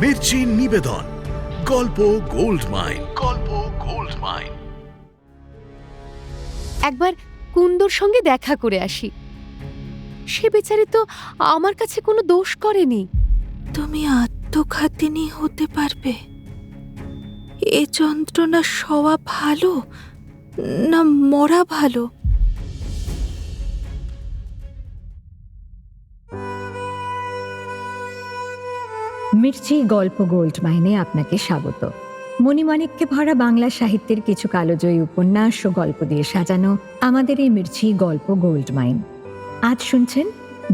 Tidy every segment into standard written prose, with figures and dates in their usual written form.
মির্চি নিবেদন গল্প gold mine. গল্প গোল্ড মাইন। একবার কুন্দর সঙ্গে দেখা করে আসি। সে বেচারি তো আমার কাছে কোনো দোষ করেনি। তুমি আত্মঘাতিনী হতে পারবে? এ যন্ত্রণা সওয়া ভালো না মরা ভালো? মির্চি গল্প গোল্ড মাইনে আপনাকে স্বাগত। মণিমাণিক্যে ভরা বাংলা সাহিত্যের কিছু কালজয়ী উপন্যাস ও গল্প দিয়ে সাজানো আমাদের এই মির্চি গল্প গোল্ড মাইন। আজ শুনছেন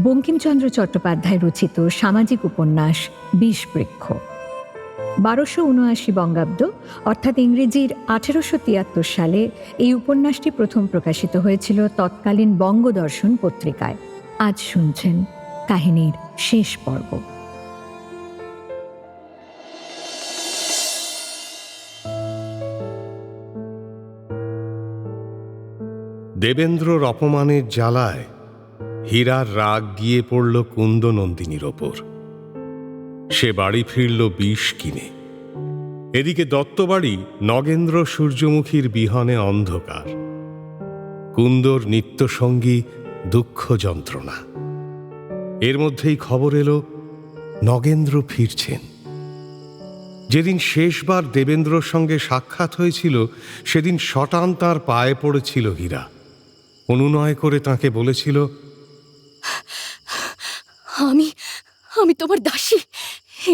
বঙ্কিমচন্দ্র চট্টোপাধ্যায় রচিত সামাজিক উপন্যাস বিষবৃক্ষ। 1279 বঙ্গাব্দ অর্থাৎ ইংরেজির 1873 সালে এই উপন্যাসটি প্রথম প্রকাশিত হয়েছিল তৎকালীন বঙ্গদর্শন পত্রিকায়। আজ শুনছেন কাহিনীর শেষ পর্ব। দেবেন্দ্রর অপমানের জ্বালায় হীরার রাগ গিয়ে পড়ল কুন্দনন্দিনীর ওপর। সে বাড়ি ফিরল বিষ কিনে। এদিকে দত্তবাড়ি নগেন্দ্র সূর্যমুখীর বিহনে অন্ধকার। কুন্দর নিত্যসঙ্গী দুঃখ যন্ত্রণা। এর মধ্যেই খবর এলো নগেন্দ্র ফিরছেন। যেদিন শেষবার দেবেন্দ্রর সঙ্গে সাক্ষাৎ হয়েছিল সেদিন শটান তাঁর পায়ে পড়েছিল হীরা। অনুনয় করে তাঁকে বলেছিল, আমি তোমার দাসী,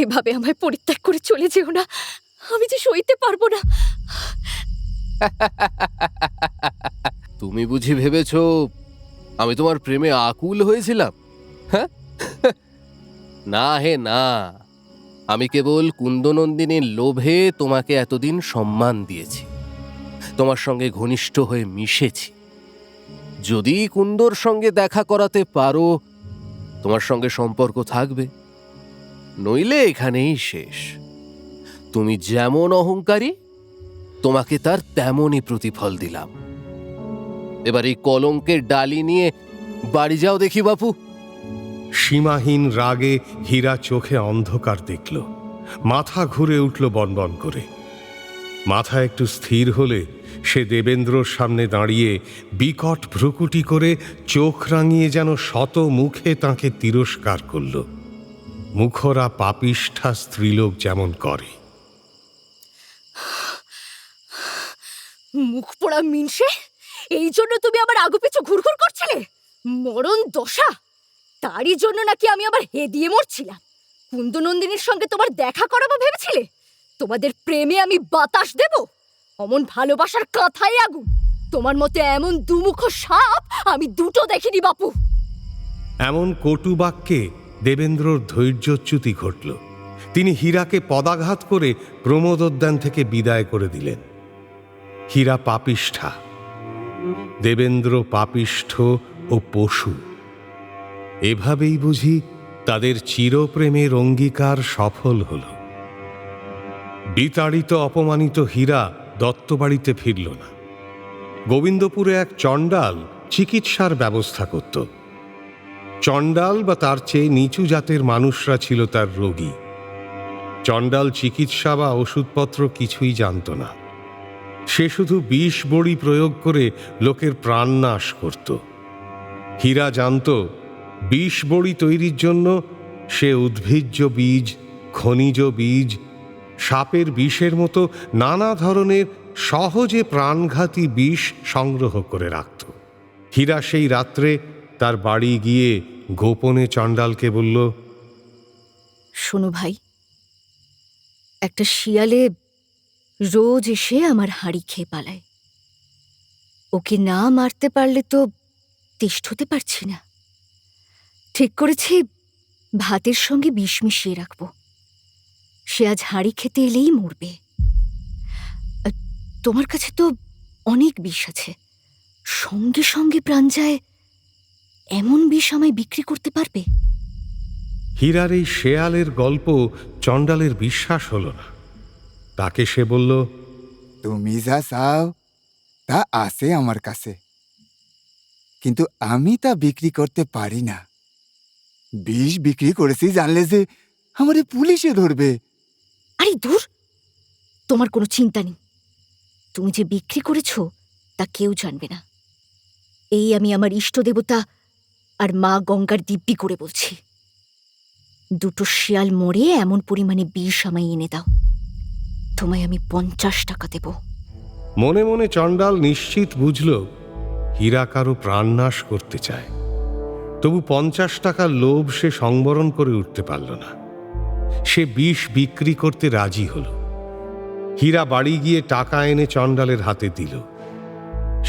এভাবে আমায় পরিত্যাগ করে চলে যেও না, আমি যে সইতে পারবো না। তুমি বুঝি ভেবেছ আমি তোমার প্রেমে আকুল হয়েছিলাম? হ্যাঁ, না হে না। আমি কেবল কুন্দনন্দিনীর লোভে তোমাকে এতদিন সম্মান দিয়েছি, তোমার সঙ্গে ঘনিষ্ঠ হয়ে মিশেছি। যদি কুন্দর সঙ্গে দেখা করাতে পারো তোমার সঙ্গে সম্পর্ক থাকবে, নইলে এখানেই শেষ। তুমি যেমন অহংকারী তোমাকে তার তেমনই প্রতিফল দিলাম। এবার এই কলঙ্কের ডালি নিয়ে বাড়ি যাও দেখি বাপু। সীমাহীন রাগে হীরা চোখে অন্ধকার দেখল, মাথা ঘুরে উঠল বনবন করে। মাথা একটু স্থির হলে সে দেবেন্দ্রর সামনে দাঁড়িয়ে বিকট ভ্রুকুটি করে চোখ রাঙিয়ে যেন শত মুখে তাঁকে তিরস্কার করল, মুখরা পাপিষ্ঠা স্ত্রীলোক যেমন করে। মুখ পোড়া মিনসে, এই জন্য তুমি আমার আগুপিছু ঘুরঘুর করছিলে? মরণ দশা! তারই জন্য নাকি আমি আবার হেদিয়ে মরছিলাম? কুন্দনন্দিনীর সঙ্গে তোমার দেখা করাবো ভেবেছিলে? তোমাদের প্রেমে আমি বাতাস দেব? অমন ভালোবাসার কথাই আগুন। তোমার মতে এমন দুমুখ সাপ আমি দুটো দেখিনি বাপু। এমন কটু বাক্যে দেবেন্দ্রর ধৈর্যচ্যুতি ঘটল। তিনি হীরাকে পদাঘাত করে প্রমোদোদ্যান থেকে বিদায় করে দিলেন। হীরা পাপিষ্ঠা, দেবেন্দ্র পাপিষ্ঠ ও পশু। এভাবেই বুঝি তাদের চিরপ্রেমের অঙ্গীকার সফল হল। বিতাড়িত অপমানিত হীরা দত্তবাড়িতে ফিরল না। গোবিন্দপুরে এক চণ্ডাল চিকিৎসার ব্যবস্থা করত। চণ্ডাল বা তার চেয়ে নিচু জাতের মানুষরা ছিল তার রোগী। চণ্ডাল চিকিৎসা বা ওষুধপত্র কিছুই জানত না। সে শুধু বিষ বড়ি প্রয়োগ করে লোকের প্রাণ নাশ করত। হীরা জানত বিষ বড়ি তৈরির জন্য সে উদ্ভিজ্জ বীজ, খনিজ বীজ, সাপের বিষের মতো নানা ধরনের সহজে প্রাণঘাতী বিষ সংগ্রহ করে রাখত। হীরা সেই রাত্রে তার বাড়ি গিয়ে গোপনে চণ্ডালকে বলল, শোনো ভাই, একটা শিয়ালে রোজ এসে আমার হাঁড়ি খেয়ে পালায়। ওকে না মারতে পারলে তো তিষ্ঠতে পারছি না। ঠিক করেছি ভাতের সঙ্গে বিষ মিশিয়ে রাখবো। সে আজ হাঁড়ি খেতে এলেই মরবে। তোমার কাছে তো অনেক বিষ আছে, সঙ্গে সঙ্গে প্রাণ যায় এমন বিষ আমায় বিক্রি করতে পারবে? হীরার এই শেয়ালের গল্প চণ্ডালের বিশ্বাস হল না। তাকে সে বলল, তুমি যা চাও তা আছে আমার কাছে, কিন্তু আমি তা বিক্রি করতে পারি না। বিষ বিক্রি করেছি জানলে যে আমারে পুলিশে ধরবে। আরে দূর, তোমার কোনো চিন্তা নেই। তুমি যে বিক্রি করেছো তা কেউ জানবে না। এই আমি আমার ইষ্ট দেবতা আর মা গঙ্গার দিব্যি করে বলছি। দুটো শিয়াল মরে এমন পরিমাণে বিষ আমায় এনে দাও, তোমায় আমি 50 টাকা দেব। মনে মনে চণ্ডাল নিশ্চিত বুঝল হীরা কারো প্রাণনাশ করতে চায়, তবু 50 টাকার লোভ সে সংবরণ করে উঠতে পারল না। সে বিষ বিক্রি করতে রাজি হল। হীরা বাড়ি গিয়ে টাকা এনে চণ্ডালের হাতে দিল।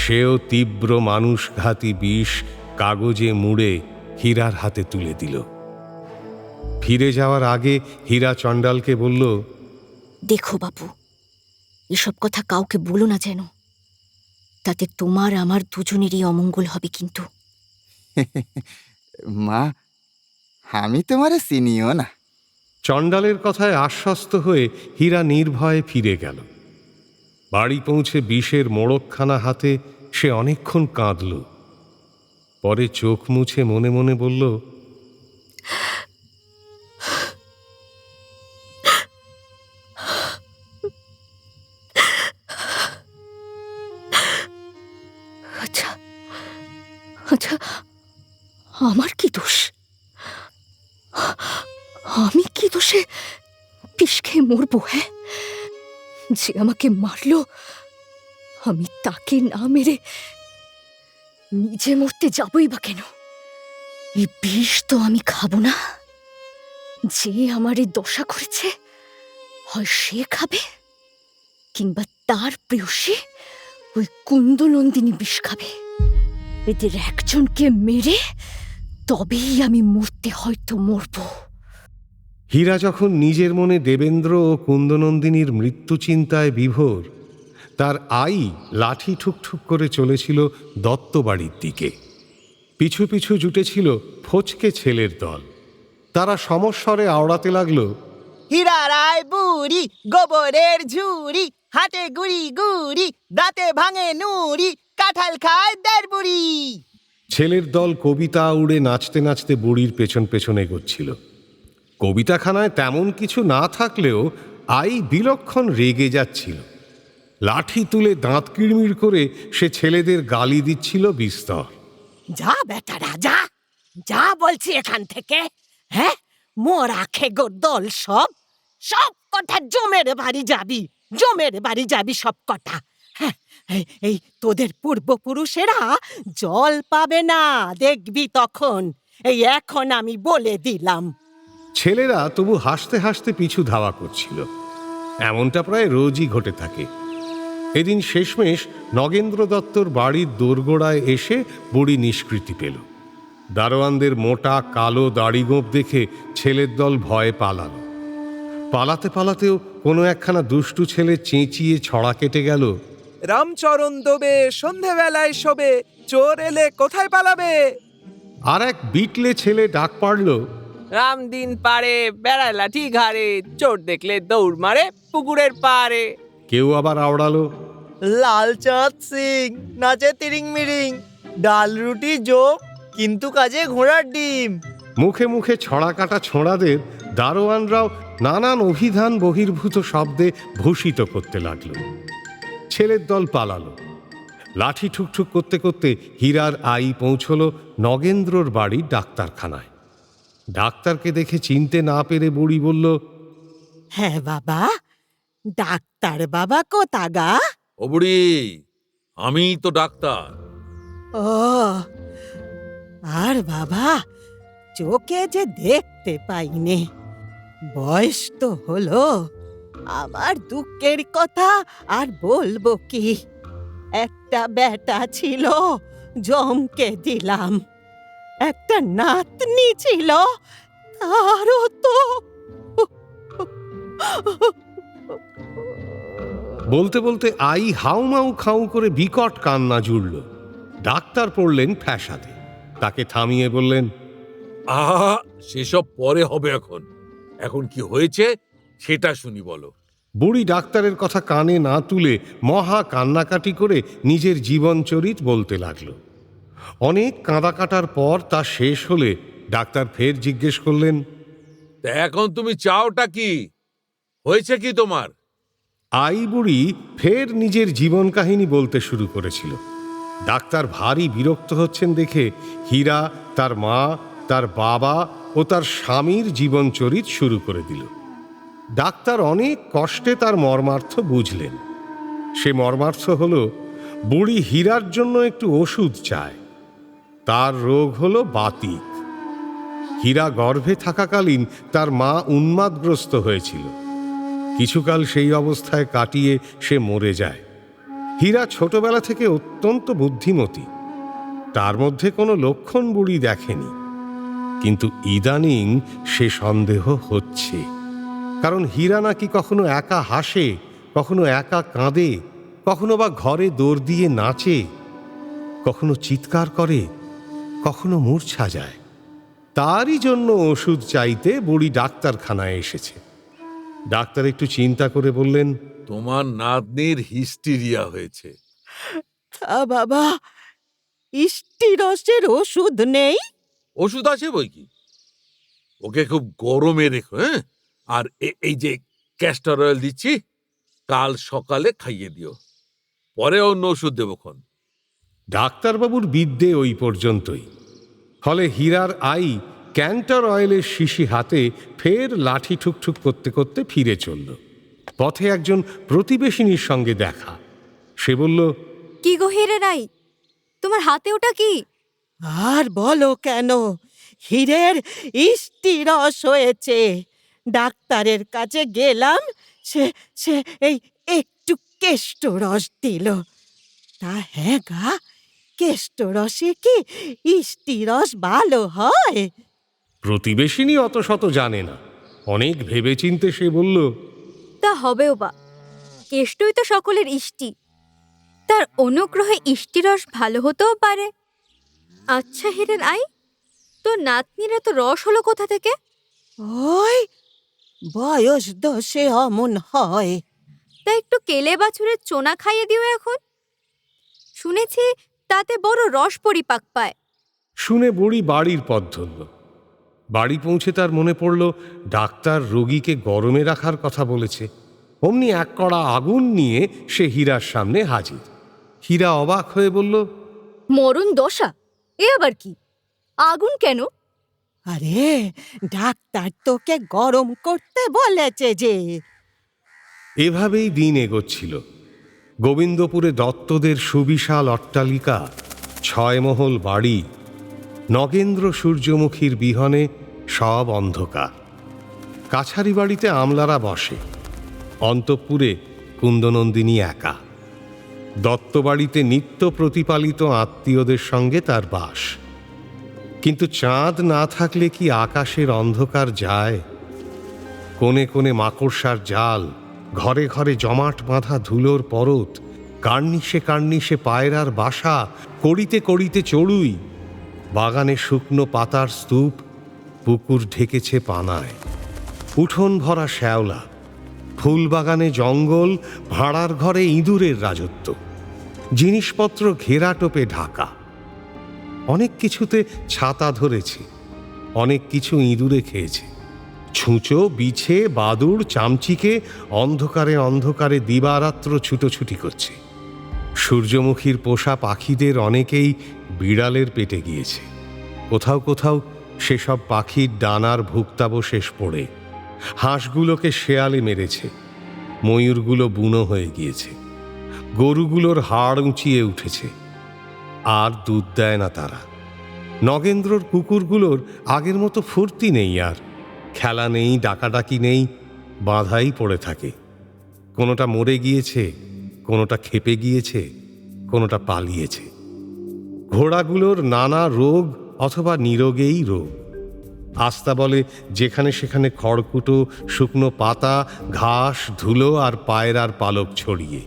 সেও তীব্র মানুষঘাতী বিষ কাগজে মুড়ে হীরার হাতে তুলে দিল। ফিরে যাওয়ার আগে হীরা চণ্ডালকে বলল, দেখো বাপু, এসব কথা কাউকে বলো না যেন, তাতে তোমার আমার দুজনেরই অমঙ্গল হবে কিন্তু। মা, আমি তোমারে চিনিও না। চণ্ডালের কথায় আশ্বস্ত হয়ে হীরা নির্ভয়ে ফিরে গেল। বাড়ি পৌঁছে বিষের মোড়কখানা হাতে সে অনেকক্ষণ কাঁদল। পরে চোখ মুছে মনে মনে বলল, আচ্ছা আচ্ছা, আমার কি দোষ? আমি কি দোষে বিষ খেয়ে মরবো? হ্যাঁ, যে আমাকে মারলো আমি তাকে না মেরে নিজে মরতে যাবই বা কেন? এই বিষ তো আমি খাবো না। যে আমার এই দশা করেছে হয় সে খাবে, কিংবা তার প্রেয়সী ওই কুন্দনন্দিনী বিষ খাবে। এদের একজনকে মেরে তবেই আমি মরতে হয়তো মরব। হীরা যখন নিজের মনে দেবেন্দ্র ও কুন্দনন্দিনীর মৃত্যু চিন্তায় বিভোর, তার আই লাঠি ঠুকঠুক করে চলেছিল দত্তবাড়ির দিকে। পিছু পিছু জুটেছিল ফচকে ছেলের দল। তারা সমস্বরে আওড়াতে লাগল, হীরা রায় বুড়ি, গোবরের ঝুড়ি, হাটে গুড়ি গুড়ি, দাঁতে ভাঙে নুড়ি, কাঁঠাল খায় দেড় বুড়ি। ছেলের দল কবিতা উড়ে নাচতে নাচতে বুড়ির পেছন পেছন এগোচ্ছিল। কবিতাখানায় তেমন কিছু না থাকলেও আই বিলক্ষণ রেগে যাচ্ছিল। লাঠি তুলে দাঁত কিড়মিড় করে সে ছেলেদের গালি দিচ্ছিল বিস্তর। যা বেটারা যা, যা বলছি এখান থেকে। হ্যাঁ, মোরা খেগোর দল সব সব কটা জমের বাড়ি যাবি, জমের বাড়ি যাবি সব কটা। হ্যাঁ, এই তোদের পূর্বপুরুষেরা জল পাবে না, দেখবি তখন। এই এখন আমি বলে দিলাম। ছেলেরা তবু হাসতে হাসতে পিছু ধাওয়া করছিল। এমনটা প্রায় রোজই ঘটে থাকে। এদিন শেষমেশ নগেন্দ্র দত্তর বাড়ির দোরগোড়ায় এসে বুড়ি নিষ্কৃতি পেল। দারোয়ানদের মোটা কালো দাড়িগোঁফ দেখে ছেলের দল ভয়ে পালালো। পালাতে পালাতেও কোনো একখানা দুষ্টু ছেলে চেঁচিয়ে ছড়া কেটে গেল, রামচরণ দোবে সন্ধেবেলায় শোবে, চোর এলে কোথায় পালাবে? আর এক বিটলে ছেলে ডাক পাড়ল, রামদিন পারে বেড়ায় লাঠি ঘাড়ে, চোর দেখলে দৌড় মারে পুকুরের পারে। কেউ আবার আওড়ালো, লালচাঁদ সিং নাচে তিরিং মিরিং, ডাল রুটি যোগ কিন্তু কাজে ঘোড়ার ডিম। মুখে মুখে ছড়া কাটা ছোঁড়াদের দারোয়ানরাও নানান অভিধান বহির্ভূত শব্দে ভূষিত করতে লাগল। ছেলের দল পালালো। লাঠি ঠুকঠুক করতে করতে হীরার আই পৌঁছল নগেন্দ্রর বাড়ির ডাক্তারখানায়। ডাক্তারকে দেখে চিনতে না পেরে বুড়ি বলল, হ্যাঁ বাবা, ডাক্তার বাবা কোথাগা? ও বুড়ি, আমি তো ডাক্তার। ও, আর বাবা চোখে যে দেখতে পাইনে, বয়স তো হলো। আমার দুঃখের কথা আর বলবো কি, একটা বেটা ছিল জমকে দিলাম, একটা নাতনি ছিল তারও তো। বলতে বলতে আই হাউমাউ খাউ করে বিকট কান্না জুড়ল। ডাক্তার পড়লেন ফ্যাসাদে। তাকে থামিয়ে বললেন, আহা, সেসব পরে হবে। এখন এখন কি হয়েছে সেটা শুনি, বলো। বুড়ি ডাক্তারের কথা কানে না তুলে মহা কান্নাকাটি করে নিজের জীবনচরিত বলতে লাগলো। অনেক কাঁদা কাটার পর তা শেষ হলে ডাক্তার ফের জিজ্ঞেস করলেন, তা এখন তুমি চাওটা কি? হয়েছে কি তোমার? আই বুড়ি ফের নিজের জীবন কাহিনী বলতে শুরু করেছিল। ডাক্তার ভারী বিরক্ত হচ্ছেন দেখে হীরা তার মা, তার বাবা ও তার স্বামীর জীবনচরিত শুরু করে দিল। ডাক্তার অনেক কষ্টে তার মর্মার্থ বুঝলেন। সে মর্মার্থ হল, বুড়ি হীরার জন্য একটু ওষুধ চায়। তার রোগ হলো বাতিক। হীরা গর্ভে থাকাকালীন তার মা উন্মাদগ্রস্ত হয়েছিল। কিছুকাল সেই অবস্থায় কাটিয়ে সে মরে যায়। হীরা ছোটবেলা থেকে অত্যন্ত বুদ্ধিমতী। তার মধ্যে কোনো লক্ষণ বুড়ি দেখেনি, কিন্তু ইদানিং সে সন্দেহ হচ্ছে। কারণ হীরা নাকি কখনো একা হাসে, কখনো একা কাঁদে, কখনো বা ঘরে দৌড় দিয়ে নাচে, কখনো চিৎকার করে, কখনো মূর্ছা যায়। তারই জন্য ওষুধ চাইতে বুড়ি ডাক্তারখানায় এসেছে। ডাক্তার একটু চিন্তা করে বললেন, তোমার নাতনির হিস্টিরিয়া হয়েছে। তা বাবা, ইষ্টিরসের ওষুধ নেই? ওষুধ আছে বই কি, ওকে খুব গরমে রেখো। হ্যাঁ, আর এই যে ক্যাস্টর অয়েল দিচ্ছি, কাল সকালে খাইয়ে দিও, পরে অন্য ওষুধ দেবক্ষণ। ডাক্তারবাবুর বিদ্যে ওই পর্যন্তই। ফলে হীরার আই ক্যান্টার অয়েলের শিশি হাতে ফের লাঠি ঠুকঠুক করতে করতে ফিরে চলল। পথে একজন প্রতিবেশিনীর সঙ্গে দেখা। সে বলল, কি গো হিরে রাই, তোমার হাতে ওটা কি? আর বলো কেন, হীরের ইষ্টিরস হয়েছে। ডাক্তারের কাছে গেলাম, সে সে এই একটু কেষ্টরস দিল। তা হ্যাঁ গা, কেষ্টরসে কি ইষ্টিরস ভালো হয়? প্রতিবেশিনী অত শত জানে না। অনেক ভেবেচিন্তে সে বলল, তা হবেও বা, কেষ্টই তো সকলের ইষ্টি, তার অনুগ্রহে ইষ্টিরস ভালো হতেও পারে। আচ্ছা হিরেন আই, তো নাতনিরা তো রস হলো কোথা থেকে? ওই বয়স দোষে অমন হয়। তা একটু কেলে বাছুরের চোনা খাইয়ে দিও এখন, শুনেছি তাতে বড় রস পরিপাক পায়। শুনে বুড়ি বাড়ির পথ ধরল। বাড়ি পৌঁছে তার মনে পড়ল, ডাক্তার রোগীকে গরমে রাখার কথা বলেছে। অমনি এক কড়া আগুন নিয়ে সে হীরার সামনে হাজির। হীরা অবাক হয়ে বলল, মরণ দশা, এ আবার কি? আগুন কেন? আরে ডাক্তার তোকে গরম করতে বলেছে যে। এভাবেই দিন এগোচ্ছিল। গোবিন্দপুরে দত্তদের সুবিশাল অট্টালিকা, 6 মহল বাড়ি, নগেন্দ্র সূর্যমুখীর বিহনে সব অন্ধকার। কাছারি বাড়িতে আমলারা বসে, অন্তঃপুরে কুন্দনন্দিনী একা। দত্তবাড়িতে নিত্য প্রতিপালিত আত্মীয়দের সঙ্গে তার বাস। কিন্তু চাঁদ না থাকলে কি আকাশের অন্ধকার যায়? কোণে কোণে মাকড়সার জাল, ঘরে ঘরে জমাট বাঁধা ধুলোর পরত, কার্নিশে কার্নিশে পায়রার বাসা, কড়িতে কড়িতে চড়ুই, বাগানে শুকনো পাতার স্তূপ, পুকুর ঢেকেছে পানায়, উঠোন ভরা শ্যাওলা, ফুলবাগানে জঙ্গল, ভাড়ার ঘরে ইঁদুরের রাজত্ব, জিনিসপত্র ঘেরাটোপে ঢাকা। অনেক কিছুতে ছাতা ধরেছে, অনেক কিছু ইঁদুরে খেয়েছে। ছুঁচো, বিছে, বাদুড়, চামচিকে অন্ধকারে অন্ধকারে দিবারাত্র ছুটোছুটি করছে। সূর্যমুখীর পোষা পাখিদের অনেকেই বিড়ালের পেটে গিয়েছে। কোথাও কোথাও সেসব পাখির ডানার ভুক্তাবশেষ পড়ে। হাঁসগুলোকে শেয়ালে মেরেছে, ময়ূরগুলো বুনো হয়ে গিয়েছে, গরুগুলোর হাড় উঁচিয়ে উঠেছে। আর দুধ দেয় না তারা। নগেন্দ্রর কুকুরগুলোর আগের মতো ফুর্তি নেই, আর খেলা নেই, ডাকাডাকি নেই, বাঁধাই পড়ে থাকে। কোনোটা মরে গিয়েছে, কোনোটা খেপে গিয়েছে, কোনোটা পালিয়েছে। ঘোড়াগুলোর নানা রোগ অথবা নিরোগেই রোগ। আস্তাবলে যেখানে সেখানে খড়কুটো, শুকনো পাতা, ঘাস, ধুলো আর পায়রার পালক ছড়িয়ে।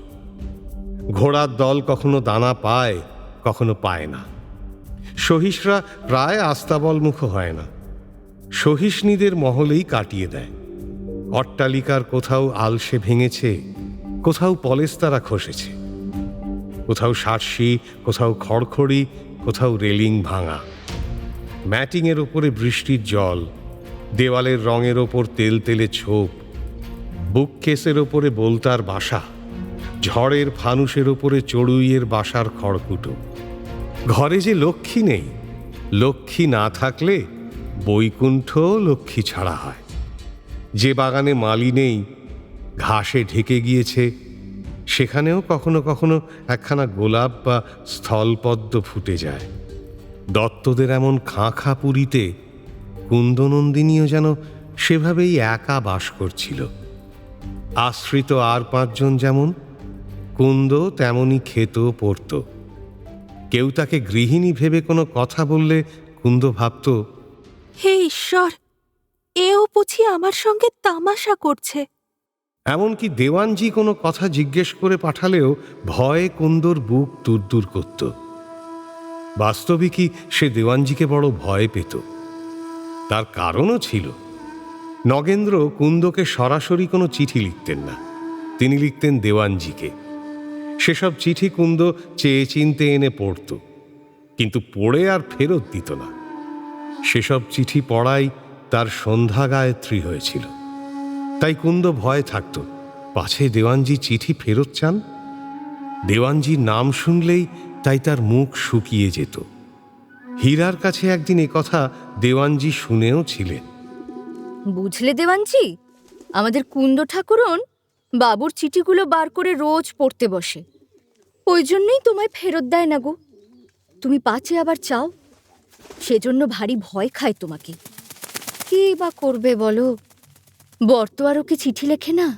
ঘোড়ার দল কখনো দানা পায়, কখনো পায় না। সহিসরা প্রায় আস্তাবলমুখ হয় না, সহিষ্ণীদের মহলেই কাটিয়ে দেয়। অট্টালিকার কোথাও আলসে ভেঙেছে, কোথাও পলেস্তারা খসেছে, কোথাও সার্সি, কোথাও খড়খড়ি, কোথাও রেলিং ভাঙা। ম্যাটিংয়ের ওপরে বৃষ্টির জল, দেওয়ালের রঙের ওপর তেল তেলে ছোপ। বুককেসের ওপরে বোলতার বাসা, ঝড়ের ফানুসের ওপরে চড়ুইয়ের বাসার খড়কুটো। ঘরে যে লক্ষ্মী নেই, লক্ষ্মী না থাকলে বৈকুণ্ঠ লক্ষ্মী ছাড়া হয়। যে বাগানে মালি নেই, ঘাসে ঢেকে গিয়েছে, সেখানেও কখনো কখনো একখানা গোলাপ বা স্থলপদ্ম ফুটে যায়। দত্তদের এমন খাঁ খাঁ পুরীতে কুন্দনন্দিনীও যেন সেভাবেই একা বাস করছিল। আশ্রিত আর 5 জন যেমন, কুন্দ তেমনই খেত পড়ত। কেউ তাকে গৃহিণী ভেবে কোনো কথা বললে কুন্দ ভাবত, হে ঈশ্বর, এও বুঝি আমার সঙ্গে তামাশা করছে। এমনকি দেওয়ানজি কোনো কথা জিজ্ঞেস করে পাঠালেও ভয়ে কুন্দর বুক তুরতুর করত। বাস্তবিকই সে দেওয়ানজিকে বড় ভয় পেত। তার কারণও ছিল। নগেন্দ্র কুন্দকে সরাসরি কোনো চিঠি লিখতেন না, তিনি লিখতেন দেওয়ানজিকে। সেসব চিঠি কুন্দ চেয়ে চিনতে এনে পড়ত, কিন্তু পড়ে আর ফেরত দিত না। সেসব চিঠি পড়াই তার সন্ধ্যা গায়ত্রী হয়েছিল। তাই কুন্দ ভয়ে থাকত, পাছে দেওয়ানজি চিঠি ফেরত চান। দেওয়ানজির নাম শুনলেই তাই তার মুখ শুকিয়ে যেত। হীরার কাছে একদিন কথা দেওয়ানজি শুনেও ছিলেন। বুঝলে দেওয়ানজি, আমাদের কুন্দ ঠাকুরন বাবুর চিঠিগুলো বার করে রোজ পড়তে বসে, ওই জন্যই তোমায় ফেরত দেয় না গো। তুমি পাছে আবার চাও, সেজন্য ভারী ভয় খায় তোমাকে। কি বা করবে বলো, বর তো আর ওকে চিঠি লেখে না।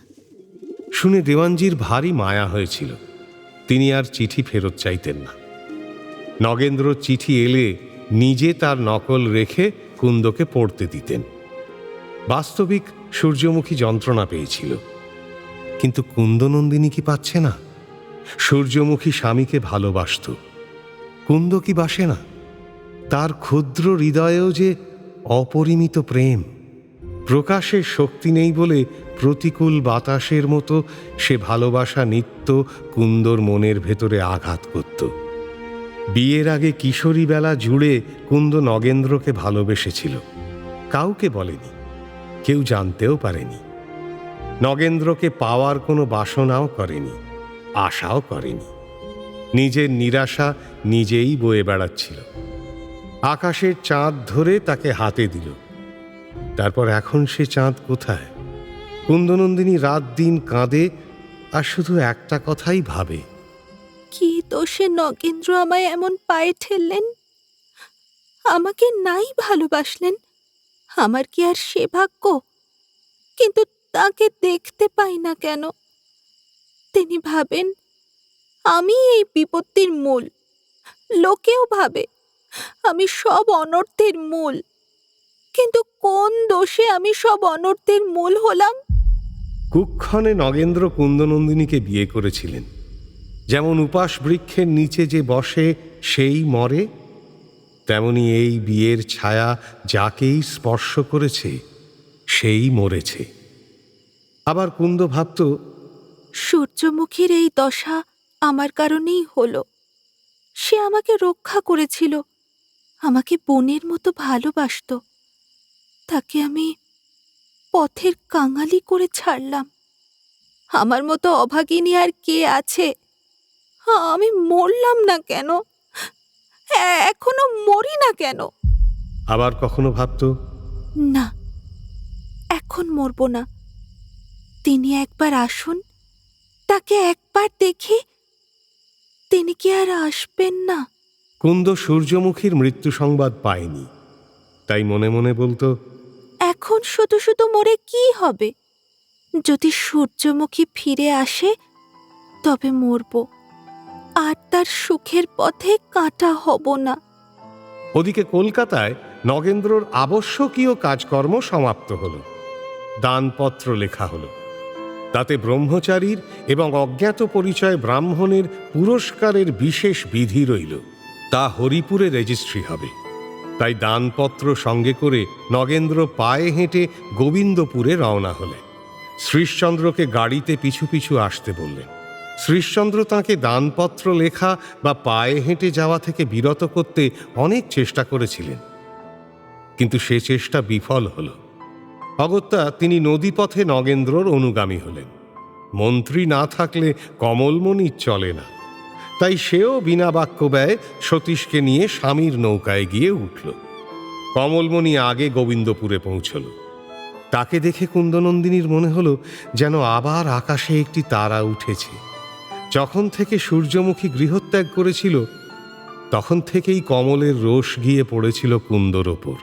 শুনে দেওয়ানজির ভারী মায়া হয়েছিল। তিনি আর চিঠি ফেরত চাইতেন না। নগেন্দ্র চিঠি এলে নিজে তার নকল রেখে কুন্দকে পড়তে দিতেন। বাস্তবিক সূর্যমুখী যন্ত্রণা পেয়েছিল, কিন্তু কুন্দনন্দিনী কি পাচ্ছে না? সূর্যমুখী স্বামীকে ভালোবাসত, কুন্দ কি বাসে না? তার ক্ষুদ্র হৃদয়েও যে অপরিমিত প্রেম। প্রকাশের শক্তি নেই বলে প্রতিকূল বাতাসের মতো সে ভালোবাসা নিত্য কুন্দর মনের ভেতরে আঘাত করত। বিয়ের আগে কিশোরী বেলা জুড়ে কুন্দ নগেন্দ্রকে ভালোবেসেছিল, কাউকে বলেনি, কেউ জানতেও পারেনি। নগেন্দ্রকে পাওয়ার কোনো বাসনাও করেনি, আশাও করেনি। নিজের নিরাশা নিজেই বয়ে বেড়াচ্ছিল। আকাশের চাঁদ ধরে তাকে হাতে দিল। তারপর এখন সে চাঁদ কোথায়? কুন্দনন্দিনী রাত দিন কাঁদে আর শুধু একটা কথাই ভাবে, কি দোষে নগেন্দ্র আমায় এমন পায়ে ঠেললেন? আমাকে নাই ভালোবাসলেন, আমার কি আর সে ভাগ্য? কিন্তু তাকে দেখতে পাই না কেন? তিনি ভাবেন আমি এই বিপত্তির মূল, লোকেও ভাবে আমি সব অনর্থের মূল। কিন্তু কোন দোষে আমি সব অনর্থের মূল হলাম? কুক্ষণে নগেন্দ্র কুন্দনন্দিনীকে বিয়ে করেছিলেন। যেমন উপাস বৃক্ষের নিচে যে বসে সেই মরে, তেমনি এই বিয়ের ছায়া যাকেই স্পর্শ করেছে সেই মরেছে। আবার কুন্দ ভাবত, সূর্যমুখীর এই দশা আমার কারণেই হলো। সে আমাকে রক্ষা করেছিল, আমাকে বোনের মতো ভালোবাসত। তাকে আমি পথের কাঙালি করে ছাড়লাম। আমার মতো অভাগিনী আর কে আছে? আমি মরলাম না কেন? এখনো মরি না কেন? আবার কখনো ভাবত, না, এখন মরব না। তিনি একবার আসুন, তাকে একবার দেখি, তিনি কি আর আসবেন না? কুন্দ সূর্যমুখীর মৃত্যু সংবাদ পায়নি, তাই মনে মনে বলতো, এখন শুধু শুধু মরে কি হবে? যদি সূর্যমুখী ফিরে আসে তবে মরব, আর তার সুখের পথে কাঁটা হব না। ওদিকে কলকাতায় নগেন্দ্রর আবশ্যকীয় কাজকর্ম সমাপ্ত হল। দানপত্র লেখা হল। তাতে ব্রহ্মচারীর এবং অজ্ঞাত পরিচয় ব্রাহ্মণের পুরস্কারের বিশেষ বিধি রইল। তা হরিপুরে রেজিস্ট্রি হবে। তাই দানপত্র সঙ্গে করে নগেন্দ্র পায়ে হেঁটে গোবিন্দপুরে রওনা হলেন। শ্রীশচন্দ্রকে গাড়িতে পিছু পিছু আসতে বললেন। শ্রীশচন্দ্র তাঁকে দানপত্র লেখা বা পায়ে হেঁটে যাওয়া থেকে বিরত করতে অনেক চেষ্টা করেছিলেন, কিন্তু সে চেষ্টা বিফল হল। অগত্যা তিনি নদীপথে নগেন্দ্রর অনুগামী হলেন। মন্ত্রী না থাকলে কমলমণির চলে না, তাই সেও বিনা বাক্য ব্যয় সতীশকে নিয়ে স্বামীর নৌকায় গিয়ে উঠল। কমলমণি আগে গোবিন্দপুরে পৌঁছল। তাকে দেখে কুন্দনন্দিনীর মনে হলো যেন আবার আকাশে একটি তারা উঠেছে। যখন থেকে সূর্যমুখী গৃহত্যাগ করেছিল তখন থেকেই কমলের রোষ গিয়ে পড়েছিল কুন্দর ওপর।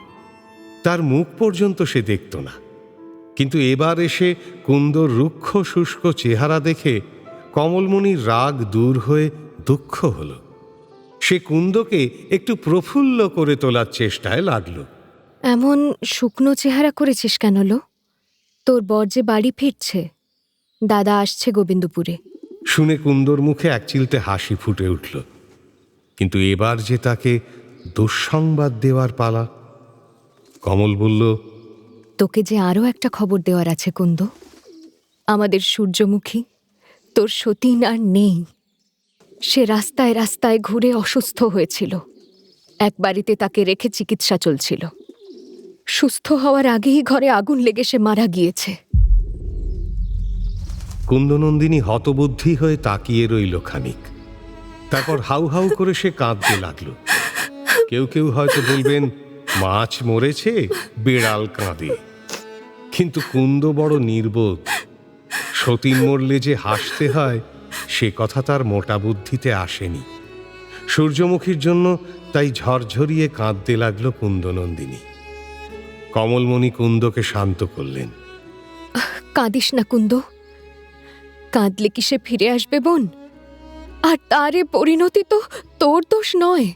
তার মুখ পর্যন্ত সে দেখত না, কিন্তু এবার এসে কুন্দর রুক্ষ শুষ্ক চেহারা দেখে কমলমণির রাগ দূর হয়ে দুঃখ হল। সে কুন্দকে একটু প্রফুল্ল করে তোলার চেষ্টায় লাগল। এমন শুকনো চেহারা করেছিস কেন লো? তোর বর যে বাড়ি ফিরছে, দাদা আসছে গোবিন্দপুরে। শুনে কুন্দর মুখে একচিলতে হাসি ফুটে উঠল। কিন্তু এবার যে তাকে দুঃসংবাদ দেওয়ার পালা। কমল বলল, তোকে যে আরও একটা খবর দেওয়ার আছে কুন্দ। আমাদের সূর্যমুখী, তোর সতীন আর নেই। সে রাস্তায় রাস্তায় ঘুরে অসুস্থ হয়েছিল। এক বাড়িতে তাকে রেখে চিকিৎসা চলছিল। সুস্থ হওয়ার আগেই ঘরে আগুন লেগে সে মারা গিয়েছে। কুন্দনন্দিনী হতবুদ্ধি হয়ে তাকিয়ে রইল খানিক। তারপর হাউ হাউ করে সে কাঁদতে লাগল। কেউ কেউ হয়তো বলবেন মাছ মরেছে, বেড়াল কাঁদে, কিন্তু কুন্দ বড় নির্বোধ। সতীন মরলে যে হাসতে হয় সে কথা তার মোটা বুদ্ধিতে আসেনি। সূর্যমুখীর জন্য তাই ঝরঝরিয়ে কাঁদতে লাগল কুন্দনন্দিনী। কমলমণি কুন্দকে শান্ত করলেন। কাঁদিস না কুন্দ, কাঁদলে কি সে ফিরে আসবে বোন? আর তারে পরিণতি তো তোর দোষ নয়।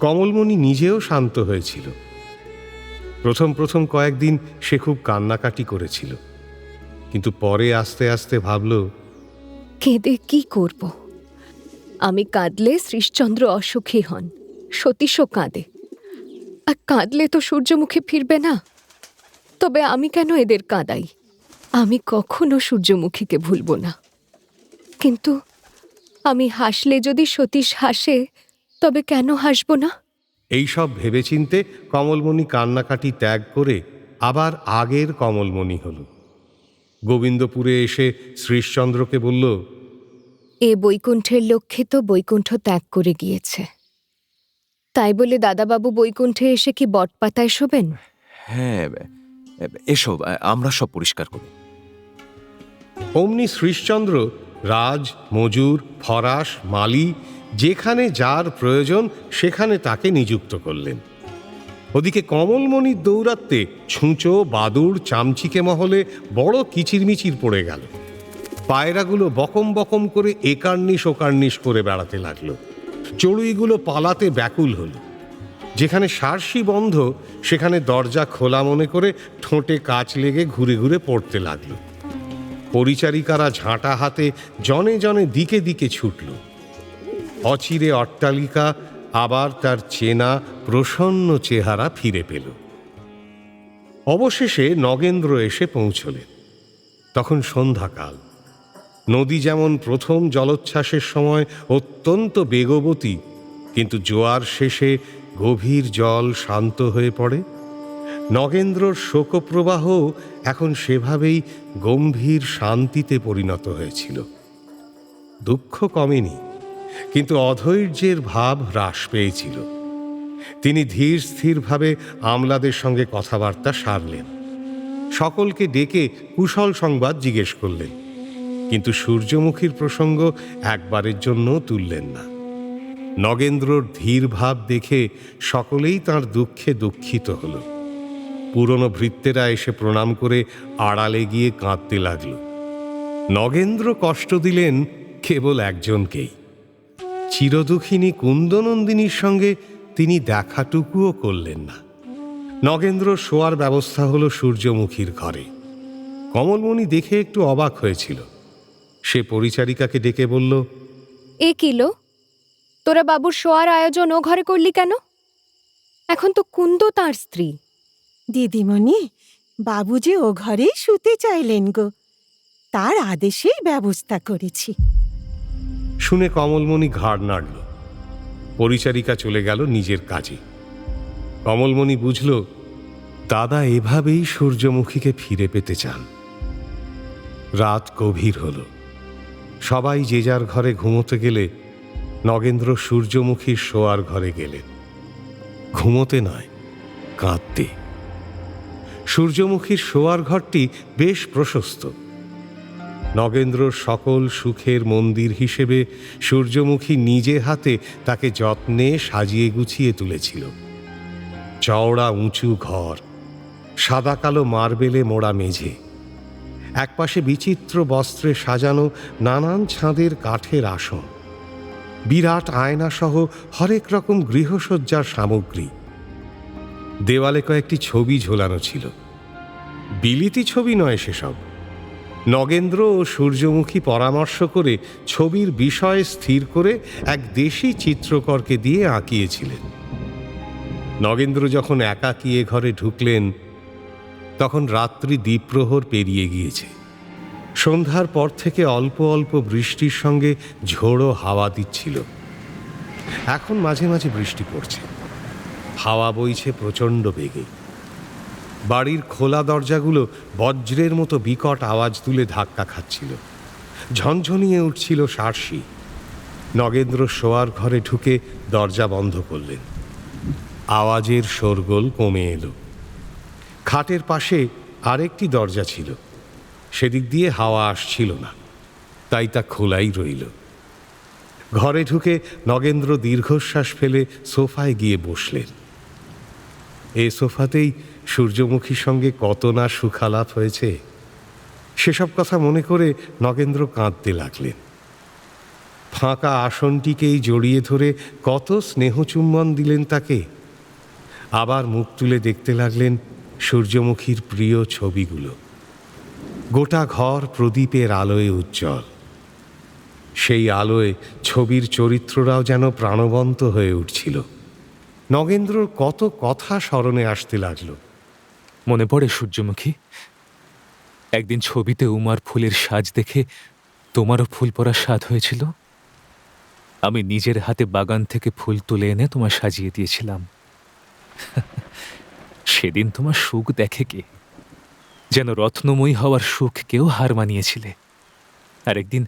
কমলমণি নিজেও শান্ত হয়েছিল। প্রথম প্রথম কয়েকদিন সে খুব কান্নাকাটি করেছিল, কিন্তু পরে আস্তে আস্তে ভাবল, কেঁদে কি করব? আমি কাঁদলে শ্রীশচন্দ্র অসুখী হন, সতীশও কাঁদে। আর কাঁদলে তো সূর্যমুখী ফিরবে না। তবে আমি কেন এদের কাঁদাই? আমি কখনো সূর্যমুখীকে ভুলব না। কিন্তু আমি হাসলে যদি সতীশ হাসে, তবে কেন হাসব না? এইসব ভেবেচিন্তে কমলমণি কান্নাকাটি ত্যাগ করে আবার আগের কমলমণি হল। গোবিন্দপুরে এসে শ্রীশচন্দ্রকে বলল, এ বৈকুণ্ঠের লক্ষ্যে তো বৈকুণ্ঠ ত্যাগ করে গিয়েছে। তাই বলে দাদাবাবু বৈকুণ্ঠে এসে কি বটপাতায় শোবেন? হ্যাঁ, এসো আমরা সব পরিষ্কার করি। অমনি শ্রীশচন্দ্র রাজ, মজুর, ফরাস, মালি যেখানে যার প্রয়োজন সেখানে তাকে নিযুক্ত করলেন। ওদিকে কমলমণির দৌরাত্মে ছুঁচো, বাদুড়, চামচিকে মহলে বড় কিচিরমিচির পড়ে গেল। পায়রাগুলো বকম বকম করে একার্নিশ ওকার্নিশ করে বেড়াতে লাগলো। চড়ুইগুলো পালাতে ব্যাকুল হল। যেখানে সারসি বন্ধ সেখানে দরজা খোলা মনে করে ঠোঁটে কাচ লেগে ঘুরে ঘুরে পড়তে লাগলো। পরিচারিকারা ঝাঁটা হাতে জনে জনে দিকে দিকে ছুটল। অচিরে অট্টালিকা আবার তার চেনা প্রসন্ন চেহারা ফিরে পেল। অবশেষে নগেন্দ্র এসে পৌঁছলেন। তখন সন্ধ্যাকাল। নদী যেমন প্রথম জলোচ্ছ্বাসের সময় অত্যন্ত বেগবতী, কিন্তু জোয়ার শেষে গভীর জল শান্ত হয়ে পড়ে, নগেন্দ্রর শোকপ্রবাহ এখন সেভাবেই গম্ভীর শান্তিতে পরিণত হয়েছিল। দুঃখ কমেনি, কিন্তু অধৈর্যের ভাব হ্রাস পেয়েছিল। তিনি ধীর স্থিরভাবে আমলাদের সঙ্গে কথাবার্তা সারলেন। সকলকে ডেকে কুশল সংবাদ জিজ্ঞেস করলেন, কিন্তু সূর্যমুখীর প্রসঙ্গ একবারের জন্য তুললেন না। নগেন্দ্রর ধীর ভাব দেখে সকলেই তাঁর দুঃখে দুঃখিত হল। পুরনো ভৃত্যেরা এসে প্রণাম করে আড়ালে গিয়ে কাঁদতে লাগল। নগেন্দ্র কষ্ট দিলেন কেবল একজনকেই। চিরদুঃখিনী কুন্দনন্দিনীর সঙ্গে তিনি দেখাটুকুও করলেন না। নগেন্দ্র শোয়ার ব্যবস্থা হলো সূর্যমুখীর ঘরে। কমলমণি দেখে একটু অবাক হয়েছিল। সে পরিচারিকাকে ডেকে বলল, এ কিলো, তোরা বাবুর শোয়ার আয়োজন ও ঘরে করলি কেন? এখন তো কুন্দ তার স্ত্রী। দিদিমণি, বাবুজি ও ঘরেই শুতে চাইলেন গো, তার আদেশেই ব্যবস্থা করেছি। শুনে কমলমণি ঘাড় নাড়ল। পরিচারিকা চলে গেল নিজের কাজে। কমলমণি বুঝল দাদা এভাবেই সূর্যমুখীকে ফিরে পেতে চান। রাত গভীর হল, সবাই যে যার ঘরে ঘুমোতে গেলে নগেন্দ্র সূর্যমুখীর শোয়ার ঘরে গেলেন। ঘুমোতে নয়, কাঁদতে। সূর্যমুখীর শোয়ার ঘরটি বেশ প্রশস্ত। নগেন্দ্রর সকল সুখের মন্দির হিসেবে সূর্যমুখী নিজে হাতে তাকে যত্নে সাজিয়ে গুছিয়ে তুলেছিল। চওড়া উঁচু ঘর, সাদা কালো মার্বেলে মোড়া মেঝে, একপাশে বিচিত্র বস্ত্রে সাজানো নানান ছাঁদের কাঠের আসন, বিরাট আয়নাসহ হরেক রকম গৃহসজ্জার সামগ্রী। দেওয়ালে কয়েকটি ছবি ঝোলানো ছিল। বিলিতি ছবি নয় সেসব। নগেন্দ্র ও সূর্যমুখী পরামর্শ করে ছবির বিষয় স্থির করে এক দেশি চিত্রকরকে দিয়ে আঁকিয়েছিলেন। নগেন্দ্র যখন একাকী এ ঘরে ঢুকলেন তখন রাত্রি দ্বিপ্রহর পেরিয়ে গিয়েছে। সন্ধ্যার পর থেকে অল্প অল্প বৃষ্টির সঙ্গে ঝোড়ো হাওয়া দিচ্ছিল। এখন মাঝে মাঝে বৃষ্টি পড়ছে, হাওয়া বইছে প্রচণ্ড বেগে। বাড়ির খোলা দরজাগুলো বজ্রের মতো বিকট আওয়াজ তুলে ধাক্কা খাচ্ছিল, ঝনঝনিয়ে উঠছিল সার্সি। নগেন্দ্র শোয়ার ঘরে ঢুকে দরজা বন্ধ করলেন। আওয়াজের শোরগোল কমে এলো। খাটের পাশে আরেকটি দরজা ছিল, সেদিক দিয়ে হাওয়া আসছিল না, তাই তা খোলাই রইল। ঘরে ঢুকে নগেন্দ্র দীর্ঘশ্বাস ফেলে সোফায় গিয়ে বসলেন। এই সোফাতেই সূর্যমুখীর সঙ্গে কত না সুখালাপ হয়েছে, সেসব কথা মনে করে নগেন্দ্র কাঁদতে লাগলেন। ফাঁকা আসনটিকেই জড়িয়ে ধরে কত স্নেহচুম্বন দিলেন তাকে। আবার মুখ তুলে দেখতে লাগলেন সূর্যমুখীর প্রিয় ছবিগুলো। গোটা ঘর প্রদীপের আলোয় উজ্জ্বল। সেই আলোয় ছবির চরিত্ররাও যেন প্রাণবন্ত হয়ে উঠছিল। নগেন্দ্রর কত কথা স্মরণে আসতে লাগলো। মনে পড়ে সূর্যমুখী, একদিন ছবিতে উমার ফুলের সাজ দেখে তোমারও ফুল পরার স্বাদ হয়েছিল। আমি নিজের হাতে বাগান থেকে ফুল তুলে এনে তোমায় সাজিয়ে দিয়েছিলাম। সেদিন তোমার সুখ দেখে কে, যেন রত্নময়ী হওয়ার সুখ কেউ হার মানিয়েছিলে। আর একদিন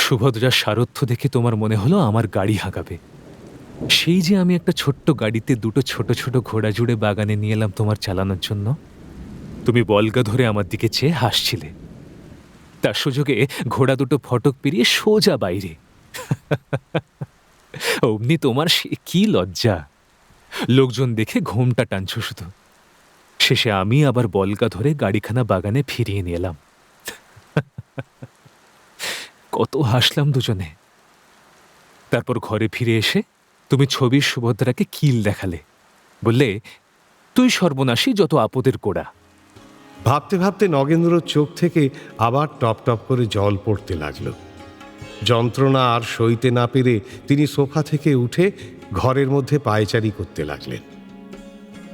সুভদ্রার সারথ্য দেখে তোমার মনে হলো আমার গাড়ি হাঁকাবে। সেই যে আমি একটা ছোট্ট গাড়িতে দুটো ছোট ছোট ঘোড়া জুড়ে বাগানে নিয়ে এলাম তোমার চালানোর জন্য। তুমি বলগা ধরে আমার দিকে চেয়ে হাসছিলে। তার সুযোগে ঘোড়া দুটো ফটক পেরিয়ে সোজা বাইরে। অমনি তোমার সে কি লজ্জা! লোকজন দেখে ঘোমটা টানছ শুধু। শেষে আমি আবার বলগা ধরে গাড়িখানা বাগানে ফিরিয়ে নিয়ে এলাম। কত হাসলাম দুজনে। তারপর ঘরে ফিরে এসে তুমি ছবির সুভদ্রাকে কিল দেখালে, বললে তুই সর্বনাশী, যত আপদের গোড়া। ভাবতে ভাবতে নগেন্দ্রর চোখ থেকে আবার টপ টপ করে জল পড়তে লাগলো। যন্ত্রণা আর সইতে না পেরে তিনি সোফা থেকে উঠে ঘরের মধ্যে পায়চারি করতে লাগলেন।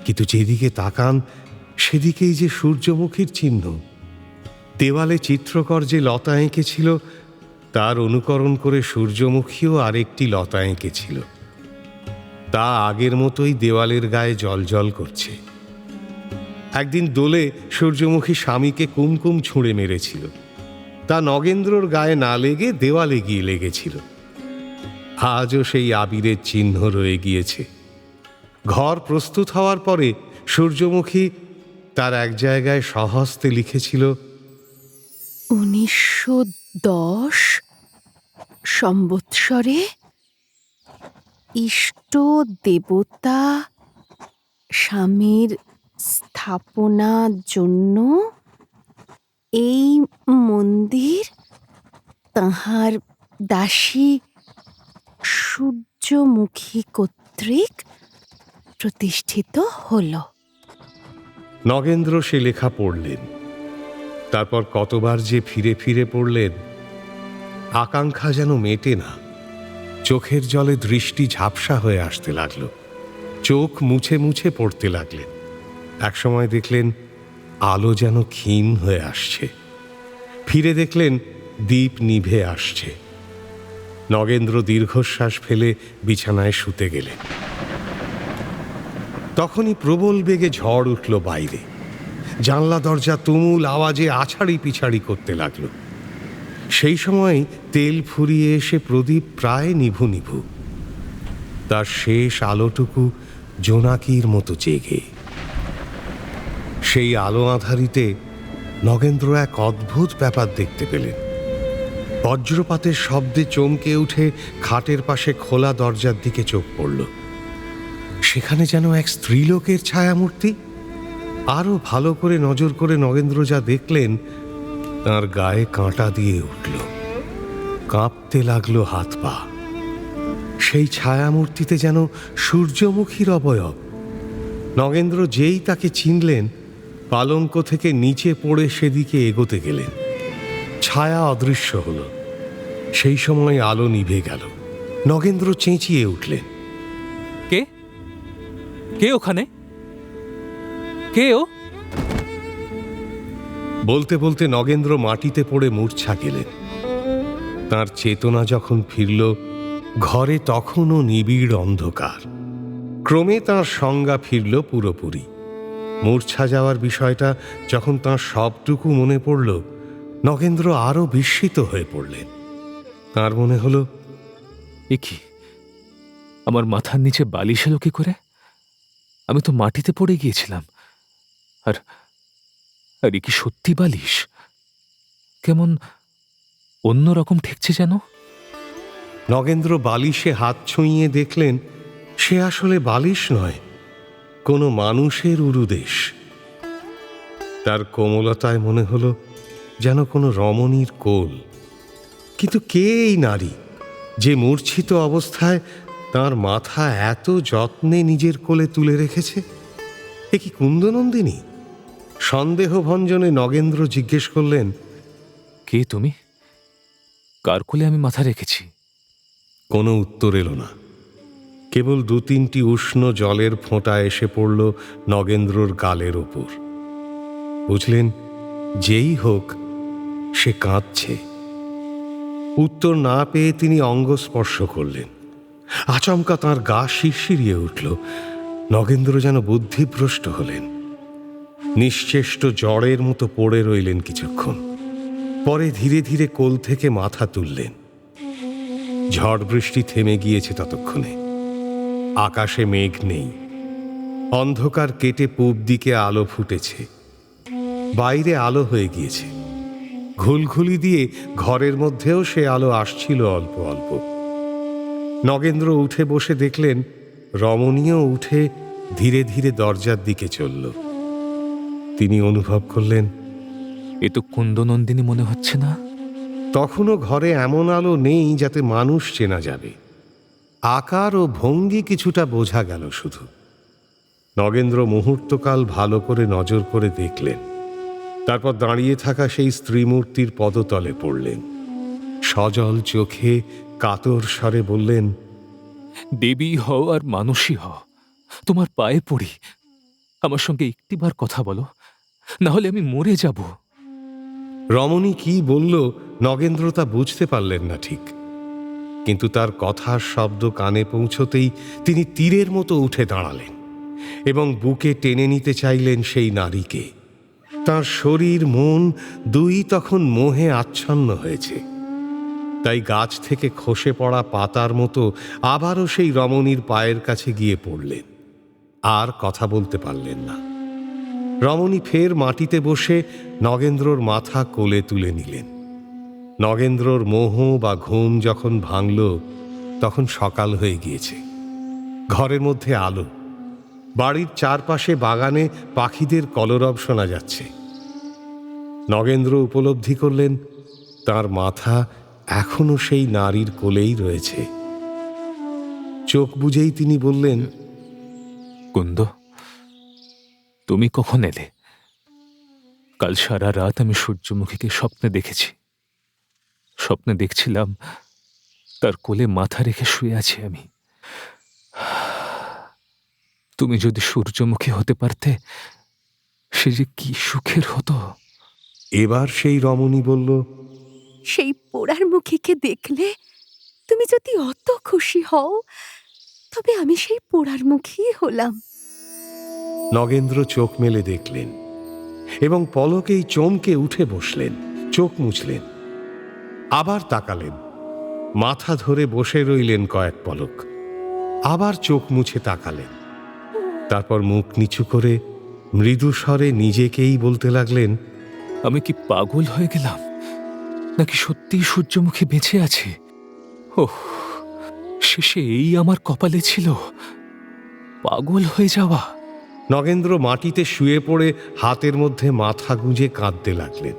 কিন্তু যেদিকে তাকান সেদিকেই যে সূর্যমুখীর চিহ্ন। দেওয়ালে চিত্রকর যে লতা এঁকেছিল তার অনুকরণ করে সূর্যমুখীও আরেকটি লতা এঁকেছিল। তা আগের মতোই দেওয়ালের গায়ে জ্বলজ্বল করছে। একদিন দোলে সূর্যমুখী স্বামীকে কুমকুম ছুঁড়ে মেরেছিল, তা নগেন্দ্রর গায়ে না লেগে দেওয়ালে গিয়ে লেগেছিল। আজও সেই আবিরের চিহ্ন রয়ে গিয়েছে। ঘর প্রস্তুত হওয়ার পরে সূর্যমুখী তার এক জায়গায় স্বহস্তে লিখেছিল, 1910 সম্বৎসরে ইষ্ট দেবতা স্বামীর স্থাপনার জন্য এই মন্দির তাহার দাসী সূর্যমুখী কর্তৃক প্রতিষ্ঠিত হল। নগেন্দ্র সে লেখা পড়লেন। তারপর কতবার যে ফিরে ফিরে পড়লেন। আকাঙ্ক্ষা যেন মেটে না। চোখের জলে দৃষ্টি ঝাপসা হয়ে আসতে লাগলো। চোখ মুছে মুছে পড়তে লাগলেন। একসময় দেখলেন আলো যেন ক্ষীণ হয়ে আসছে। ফিরে দেখলেন দীপ নিভে আসছে। নগেন্দ্র দীর্ঘশ্বাস ফেলে বিছানায় শুতে গেলেন। তখনই প্রবল বেগে ঝড় উঠল বাইরে। জানলা দরজা তুমুল আওয়াজে আছাড়ি পিছাড়ি করতে লাগলো। সেই সময় তেল ফুরিয়ে এসে প্রদীপ প্রায় নিভু নিভু, তার শেষ আলোটুকু জোনাকির মতো জেগে। সেই আলো আধারিতে নগেন্দ্র এক অদ্ভুত ব্যাপার দেখতে পেলেন। বজ্রপাতের শব্দে চমকে উঠে খাটের পাশে খোলা দরজার দিকে চোখ পড়ল। সেখানে যেন এক স্ত্রীলোকের ছায়ামূর্তি। আরো ভালো করে নজর করে নগেন্দ্র যা দেখলেন, তার গায়ে কাঁটা দিয়ে উঠল, কাঁপতে লাগলো হাত পা। সেই ছায়ামূর্তিতে যেন সূর্যমুখীর অবয়ব। নগেন্দ্র যেই তাকে চিনলেন, পালঙ্ক থেকে নিচে পড়ে সেদিকে এগোতে গেলেন। ছায়া অদৃশ্য হল। সেই সময় আলো নিভে গেল। নগেন্দ্র চেঁচিয়ে উঠলেন, কে কে ওখানে? কে ও? বলতে বলতে নগেন্দ্র মাটিতে পড়ে মূর্ছা গেলেন। তার চেতনা যখন ফিরল, ঘরে তখনও নিবিড় অন্ধকার। ক্রমে তার সংজ্ঞা ফিরল পুরোপুরি। মূর্ছা যাওয়ার বিষয়টা যখন তার সবটুকু মনে পড়ল, নগেন্দ্র আরো বিস্মিত হয়ে পড়লেন। তার মনে হলো, এ কি, আমার মাথার নিচে বালিশ এলো কি করে? আমি তো মাটিতে পড়ে গিয়েছিলাম। আর আর এ কি সত্যি বালিশ? কেমন অন্যরকম ঠেকছে যেন। নগেন্দ্র বালিশে হাত ছুঁইয়ে দেখলেন, সে আসলে বালিশ নয়, কোনো মানুষের উরুদেশ। তার কোমলতায় মনে হলো যেন কোনো রমণীর কোল। কিন্তু কে এই নারী, যে মূর্ছিত অবস্থায় তার মাথা এত যত্নে নিজের কোলে তুলে রেখেছে? এ কি কুন্দনন্দিনী? সন্দেহভঞ্জনে নগেন্দ্র জিজ্ঞেস করলেন, কে তুমি? কার কোলে আমি মাথা রেখেছি? কোনো উত্তর এলো না। কেবল দু তিনটি উষ্ণ জলের ফোঁটা এসে পড়ল নগেন্দ্রর গালের ওপর। বুঝলেন, যেই হোক, সে কাঁদছে। উত্তর না পেয়ে তিনি অঙ্গ স্পর্শ করলেন। আচমকা তাঁর গা শিরশিরিয়ে উঠল। নগেন্দ্র যেন বুদ্ধিভ্রষ্ট হলেন। নিশ্চেষ্ট জড়ের মতো পড়ে রইলেন কিছুক্ষণ। পরে ধীরে ধীরে কোল থেকে মাথা তুললেন। ঝড় বৃষ্টি থেমে গিয়েছে ততক্ষণে। আকাশে মেঘ নেই। অন্ধকার কেটে পূব দিকে আলো ফুটেছে। বাইরে আলো হয়ে গিয়েছে। ঘুলঘুলি দিয়ে ঘরের মধ্যেও সে আলো আসছিল অল্প অল্প। নগেন্দ্র উঠে বসে দেখলেন, রমণীও উঠে ধীরে ধীরে দরজার দিকে চলল। তিনি অনুভব করলেন, এ তো কুন্দনন্দিনী মনে হচ্ছে না। তখনও ঘরে এমন আলো নেই যাতে মানুষ চেনা যাবে। আকার ও ভঙ্গি কিছুটা বোঝা গেল শুধু। নগেন্দ্র মুহূর্তকাল ভালো করে নজর করে দেখলেন। তারপর দাঁড়িয়ে থাকা সেই স্ত্রীমূর্তির পদতলে পড়লেন। সজল চোখে কাতর স্বরে বললেন, দেবী হও আর মানুষই হও, তোমার পায়ে পড়ি, আমার সঙ্গে একটিবার কথা বলো, না হলে আমি মরে যাব। রমণী কি বলল নগেন্দ্র তা বুঝতে পারলেন না ঠিক। কিন্তু তার কথার শব্দ কানে পৌঁছতেই তিনি তীরের মতো উঠে দাঁড়ালেন এবং বুকে টেনে নিতে চাইলেন সেই নারীকে। তার শরীর মন দুই তখন মোহে আচ্ছন্ন হয়েছে। তাই গাছ থেকে খসে পড়া পাতার মতো আবারও সেই রমণীর পায়ের কাছে গিয়ে পড়লেন। আর কথা বলতে পারলেন না। রমণী ফের মাটিতে বসে নগেন্দ্রর মাথা কোলে তুলে নিলেন। নগেন্দ্রর মোহ বা ঘুম যখন ভাঙল, তখন সকাল হয়ে গিয়েছে। ঘরের মধ্যে আলো। বাড়ির চারপাশে বাগানে পাখিদের কলরব শোনা যাচ্ছে। নগেন্দ্র উপলব্ধি করলেন, তার মাথা এখনো সেই নারীর কোলেই রয়েছে। চোখ বুজেই তিনি বললেন, কুন্দ, তুমি কখন এলে? কাল সারা রাত আমি সূর্যমুখীকে স্বপ্নে দেখেছি। স্বপ্নে দেখছিলাম তার কোলে মাথা রেখে শুয়ে আছি আমি। তুমি যদি সূর্যমুখী হতে পারতে, সে যে কি সুখের হতো। এবার সেই রমণী বলল, সেই পোড়ার মুখীকে দেখলে তুমি যদি অত খুশি হও, তবে আমি সেই পোড়ার মুখী হলাম। নগেন্দ্র চোখ মেলে দেখলেন এবং পলকেই চমকে উঠে বসলেন, চোখ মুছলেন, আবার তাকালেন, মাথা ধরে বসে রইলেন কয়েক পলক, আবার চোখ মুছে তাকালেন, তারপর মুখ নিচু করে মৃদু স্বরে নিজেকেই বলতে লাগলেন, আমি কি পাগল হয়ে গেলাম, নাকি সত্যিই সূর্যমুখী বেঁচে আছে? ওহ, শেষে এই আমার কপালে ছিল, পাগল হয়ে যাওয়া। নগেন্দ্র মাটিতে শুয়ে পড়ে হাতের মধ্যে মাথা গুঁজে কাঁদতে লাগলেন।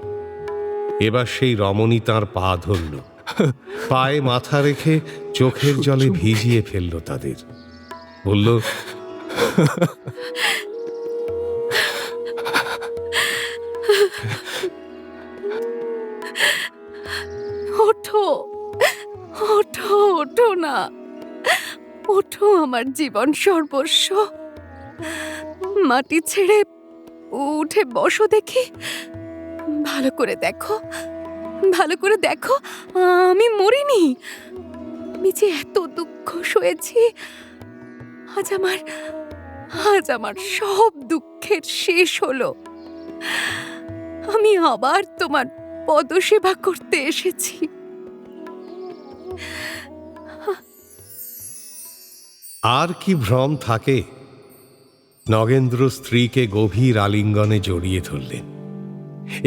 এবার সেই রমণী তাঁর পা ধরল, পায়ে মাথা রেখে চোখের জলে ভিজিয়ে ফেলল তাদের, বলল, ওঠো, ওঠো, ওঠো না, ওঠো আমার জীবন সর্বস্ব। মাটি ছেড়ে উঠে বসো দেখি, ভালো করে দেখো, ভালো করে দেখো, আমি মরিনি। আমি যে এত দুঃখ সয়েছি, আজ আমার সব দুঃখের শেষ হলো। আমি আবার তোমার পদসেবা করতে এসেছি। আর কি ভ্রম থাকে। নগেন্দ্র স্ত্রীকে গভীর আলিঙ্গনে জড়িয়ে ধরলেন,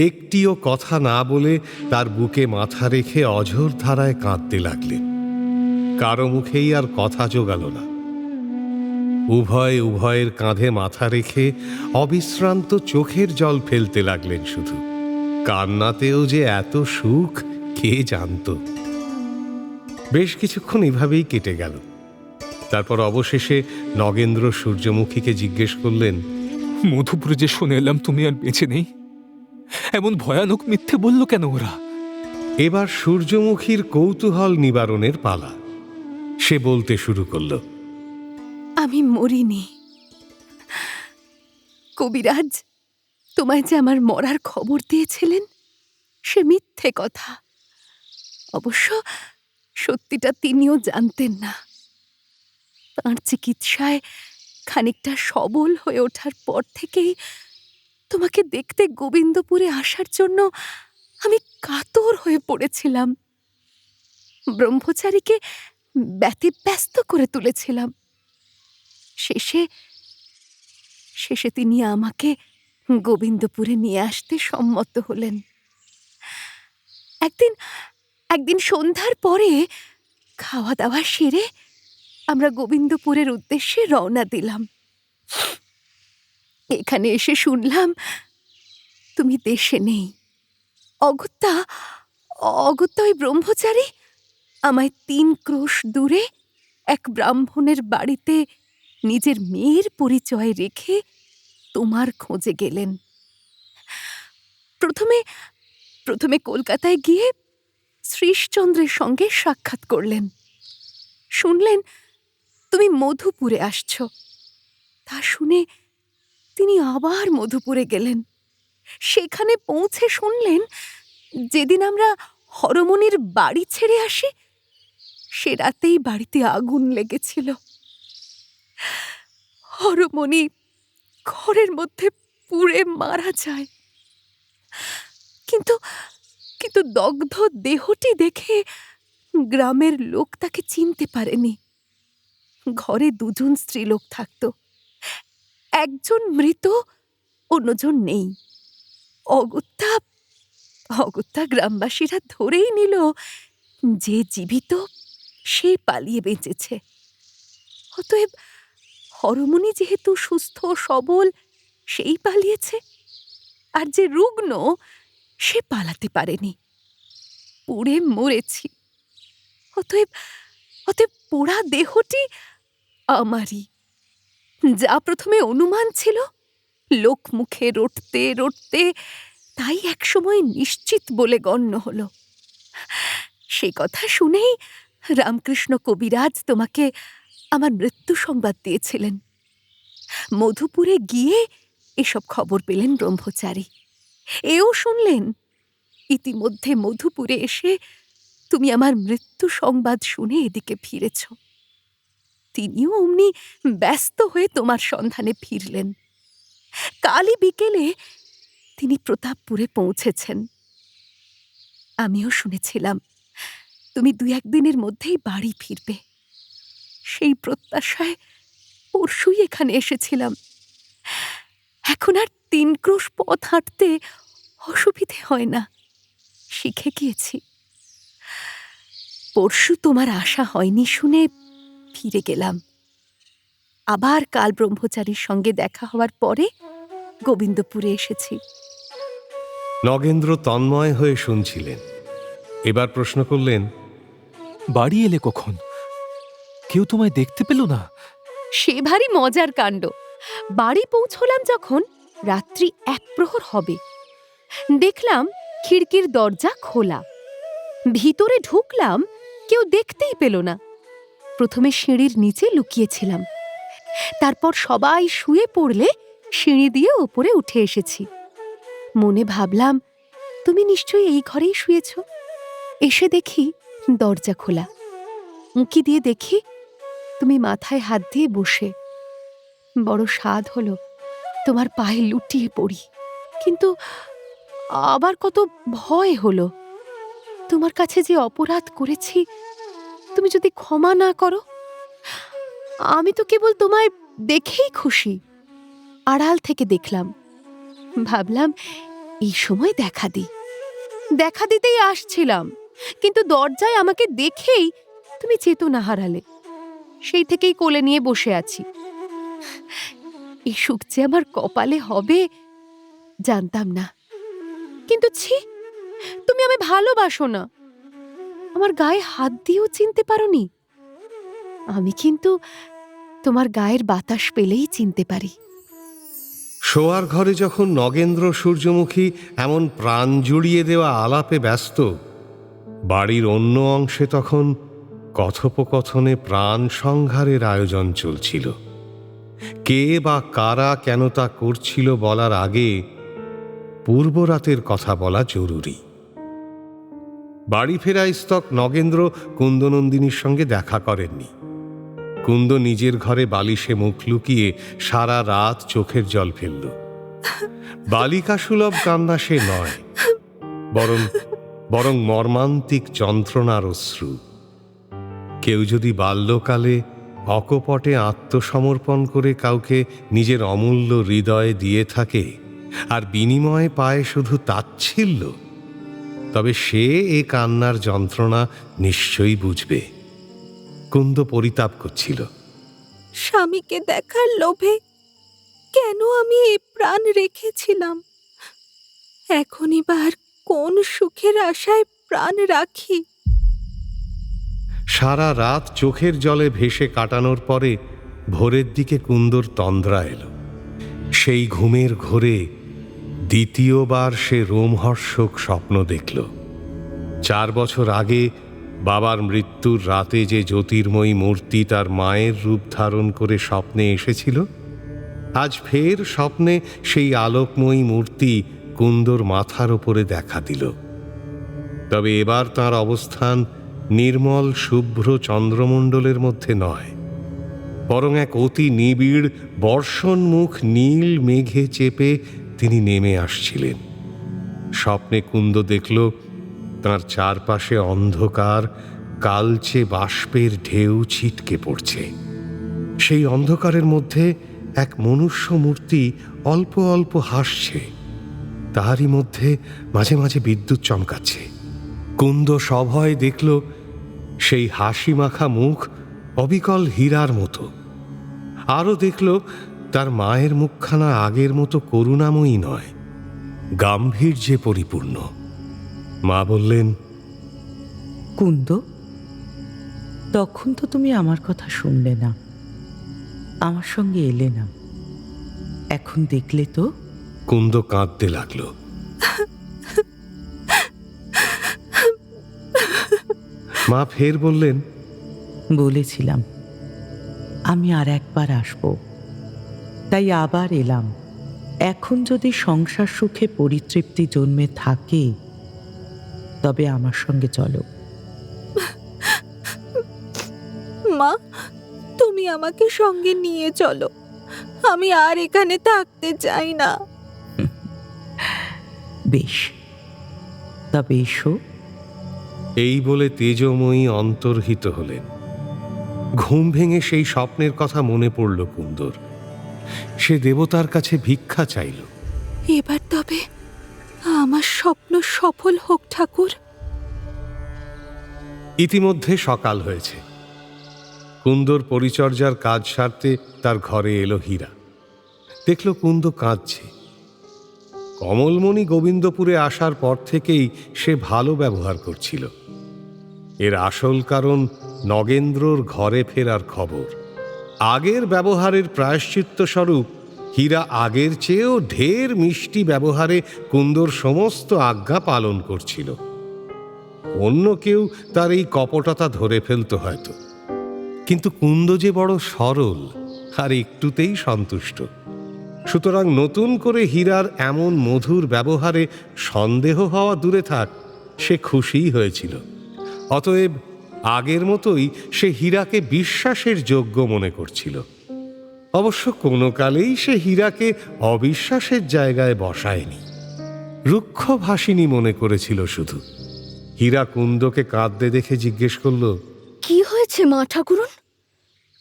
একটিও কথা না বলে তার বুকে মাথা রেখে অঝোর ধারায় কাঁদতে লাগলেন। কারো মুখেই আর কথা জোগাল না। উভয় উভয়ের কাঁধে মাথা রেখে অবিশ্রান্ত চোখের জল ফেলতে লাগলেন শুধু। কান্নাতেও যে এত সুখ কে জানত। বেশ কিছুক্ষণ এভাবেই কেটে গেল। তারপর অবশেষে নগেন্দ্র সূর্যমুখীকে জিজ্ঞেস করলেন, মধুপুরে যে শুনে এলাম তুমি আর বেঁচে নেই, এমন ভয়ানক মিথ্যে বলল কেন ওরা? এবার সূর্যমুখীর কৌতূহল নিবারণের পালা। সে বলতে শুরু করল, আমি মরিনি। কবিরাজ তোমায় যে আমার মরার খবর দিয়েছিলেন, সে মিথ্যে কথা। অবশ্য সত্যিটা তিনিও জানতেন না। তাঁর চিকিৎসায় খানিকটা সবল হয়ে ওঠার পর থেকেই তোমাকে দেখতে গোবিন্দপুরে আসার জন্য আমি কাতর হয়ে পড়েছিলাম। ব্রহ্মচারীকে ব্যতিব্যস্ত করে তুলেছিলাম। শেষে তিনি আমাকে গোবিন্দপুরে নিয়ে আসতে সম্মত হলেন। একদিন সন্ধ্যার পরে খাওয়া দাওয়া সেরে আমরা গোবিন্দপুরের উদ্দেশ্যে রওনা দিলাম। এখানে এসে শুনলাম তুমি দেশে নেই। অগত্যা ওই ব্রহ্মচারী আমায় 3 ক্রোশ দূরে এক ব্রাহ্মণের বাড়িতে নিজের মেয়ের পরিচয় রেখে তোমার খোঁজে গেলেন। প্রথমে কলকাতায় গিয়ে শ্রীশচন্দ্রের সঙ্গে সাক্ষাৎ করলেন। শুনলেন তুমি মধুপুরে আসছ। তা শুনে তিনি আবার মধুপুরে গেলেন। সেখানে পৌঁছে শুনলেন যেদিন আমরা হরমনির বাড়ি ছেড়ে আসি, সে রাতেই বাড়িতে আগুন লেগেছিল। হরমনি ঘরের মধ্যে পুড়ে মারা যায়। কিন্তু দগ্ধ দেহটি দেখে গ্রামের লোক তাকে চিনতে পারেনি। ঘরে 2 জন স্ত্রীলোক থাকত। একজন মৃত, অন্যজন নেই। অগত্যা গ্রামবাসীরা ধরেই নিল যে জীবিত সে পালিয়ে বেঁচেছে। অতএব হরমনি যেহেতু সুস্থ সবল, সেই পালিয়েছে, আর যে রুগ্ন সে পালাতে পারেনি। পুড়ে মরেছি। অতএব পোড়া দেহটি আমারই। যা প্রথমে অনুমান ছিল, লোক মুখে রটতে রটতে তাই একসময় নিশ্চিত বলে গণ্য হল। সে কথা শুনেই রামকৃষ্ণ কবিরাজ তোমাকে আমার মৃত্যু সংবাদ দিয়েছিলেন। মধুপুরে গিয়ে এসব খবর পেলেন ব্রহ্মচারী। এও শুনলেন ইতিমধ্যে মধুপুরে এসে তুমি আমার মৃত্যু সংবাদ শুনে এদিকে ফিরেছ। তিনিও অমনি ব্যস্ত হয়ে তোমার সন্ধানে ফিরলেন। কালই বিকেলে তিনি প্রতাপপুরে পৌঁছেছেন। আমিও শুনেছিলাম তুমি 2-1 দিনের মধ্যেই বাড়ি ফিরবে। সেই প্রত্যাশায় পরশুই এখানে এসেছিলাম। এখন আর 3 ক্রোশ পথ হাঁটতে অসুবিধে হয় না, শিখে গিয়েছি। পরশু তোমার আশা হয়নি শুনে ফিরে গেলাম। আবার কাল ব্রহ্মচারীর সঙ্গে দেখা হওয়ার পরে গোবিন্দপুরে এসেছি। নগেন্দ্র তন্ময় হয়ে শুনছিলেন। এবার প্রশ্ন করলেন, বাড়ি এলে কখন? কেউ তোমায় দেখতে পেল না? সে ভারী মজার কাণ্ড। বাড়ি পৌঁছলাম যখন রাত্রি 1 প্রহর হবে। দেখলাম খিড়কির দরজা খোলা। ভিতরে ঢুকলাম, কেউ দেখতেই পেল না। প্রথমে সিঁড়ির নিচে লুকিয়েছিলাম, তারপর সবাই শুয়ে পড়লে সিঁড়ি দিয়ে ওপরে উঠে এসেছি। মনে ভাবলাম তুমি নিশ্চয়ই এই ঘরেই শুয়েছ। এসে দেখি দরজা খোলা। উঁকি দিয়ে দেখি তুমি মাথায় হাত দিয়ে বসে। বড় স্বাদ হলো তোমার পায়ে লুটিয়ে পড়ি, কিন্তু আবার কত ভয় হলো। তোমার কাছে যে অপরাধ করেছি, তুমি যদি ক্ষমা না করো। আমি তো কেবল তোমায় দেখেই খুশি। আড়াল থেকে দেখলাম, ভাবলাম এই সময় দেখা দিই। দেখা দিতেই আসছিলাম, কিন্তু দরজায় আমাকে দেখেই তুমি চেতনা হারালে। সেই থেকেই কোলে নিয়ে বসে আছি। এই সুখ যে আমার কপালে হবে জানতাম না। কিন্তু ছি, তুমি আমায় ভালোবাসো না। আমার গায়ে হাত দিয়েও চিনতে পারোনি। আমি কিন্তু তোমার গায়ের বাতাস পেলেই চিনতে পারি। শোয়ার ঘরে যখন নগেন্দ্র সূর্যমুখী এমন প্রাণ জুড়িয়ে দেওয়া আলাপে ব্যস্ত, বাড়ির অন্য অংশে তখন কথোপকথনে প্রাণ সংহারের আয়োজন চলছিল। কে বা কারা কেন তা করছিল বলার আগে পূর্ব রাতের কথা বলা জরুরি। বাড়ি ফেরা স্তক নগেন্দ্র কুন্দনন্দিনীর সঙ্গে দেখা করেননি। কুন্দ নিজের ঘরে বালিশে মুখ লুকিয়ে সারা রাত চোখের জল ফেলল। বালিকা সুলভ কান্না সে নয়, বরং মর্মান্তিক যন্ত্রণার অশ্রু। কেউ যদি বাল্যকালে অকপটে আত্মসমর্পণ করে কাউকে নিজের অমূল্য হৃদয় দিয়ে থাকে আর বিনিময়ে পায় শুধু তাচ্ছিল্য, তবে সে এ কান্নার যন্ত্রণা নিশ্চয়ই বুঝবে। কুন্দ পরিতাপ করছিল। স্বামীকে দেখার লোভে কেন আমি এই প্রাণ রেখেছিলাম? এখনই বার কোন সুখের আশায় প্রাণ রাখি? সারা রাত চোখের জলে ভেসে কাটানোর পরে ভোরের দিকে কুন্দর তন্দ্রা এলো। সেই ঘুমের ঘোরে দ্বিতীয়বার সে রোমহর্ষক স্বপ্ন দেখল। 4 বছর আগে বাবার মৃত্যুর রাতে যে জ্যোতির্ময়ী মূর্তি তার মায়ের রূপ ধারণ করে স্বপ্নে এসেছিল, আজ ফের স্বপ্নে সেই আলোকময়ী মূর্তি কুন্দর মাথার ওপরে দেখা দিল। তবে এবার তার অবস্থান নির্মল শুভ্র চন্দ্রমণ্ডলের মধ্যে নয়, বরং এক অতি নিবিড় বর্ষণমুখ নীল মেঘে চেপে তিনি নেমে আসছিলেন। স্বপ্নে কুন্দ দেখল তাঁর চারপাশে অন্ধকার কালচে বাষ্পের ঢেউ ছিটকে পড়ছে। সেই অন্ধকারের মধ্যে এক মনুষ্য মূর্তি অল্প অল্প হাসছে, তাহারই মধ্যে মাঝে মাঝে বিদ্যুৎ চমকাচ্ছে। কুন্দ সভয় দেখল সেই হাসি মাখা মুখ অবিকল হীরার মতো। আরও দেখল তার মায়ের মুখখানা আগের মতো করুণাময়ী নয়, গাম্ভীর্যে পরিপূর্ণ। মা বললেন, কুন্দ, তখন তো তুমি আমার কথা শুনলে না, আমার সঙ্গে এলে না। এখন দেখলে তো? কুন্দ কাঁদতে লাগলো। মা ফের বললেন, বলেছিলাম আমি আর একবার আসব, তাই আবার এলাম। এখন যদি সংসার সুখে পরিতৃপ্তি জন্মে থাকে, তবে আমার সঙ্গে চলো। মা, তুমি আমাকে সঙ্গে নিয়ে চলো। আমি আর এখানে থাকতে চাই না। বেশ, তবে এসো। এই বলে তেজময়ী অন্তর্হিত হলেন। ঘুম ভেঙে সেই স্বপ্নের কথা মনে পড়ল কুন্দর। সে দেবতার কাছে ভিক্ষা চাইল। এবার তবে আমার স্বপ্ন সফল হোক ঠাকুর। ইতিমধ্যে সকাল হয়েছে। কুন্দর পরিচর্যার কাজ সারতে তার ঘরে এলো হীরা। দেখল কুন্দ কাঁদছে। কমলমণি গোবিন্দপুরে আসার পর থেকেই সে ভালো ব্যবহার করছিল। এর আসল কারণ নগেন্দ্রর ঘরে ফেরার খবর। আগের ব্যবহারের প্রায়শ্চিত্ত স্বরূপ হীরা আগের চেয়েও ঢের মিষ্টি ব্যবহারে কুন্দর সমস্ত আজ্ঞা পালন করছিল। অন্য কেউ তার এই কপটতা ধরে ফেলত হয়তো, কিন্তু কুন্দ যে বড় সরল আর একটুতেই সন্তুষ্ট। সুতরাং নতুন করে হীরার এমন মধুর ব্যবহারে সন্দেহ হওয়া দূরে থাক, সে খুশিই হয়েছিল। অতএব আগের মতোই সে হীরাকে বিশ্বাসের যোগ্য মনে করছিল। অবশ্য কোনো কালেই সে হীরাকে অবিশ্বাসের জায়গায় বসায়নি, রুক্ষভাষিনী মনে করেছিল শুধু। হীরা কুন্দকে কাঁদতে দেখে জিজ্ঞেস করল, কি হয়েছে মা ঠাকুরন,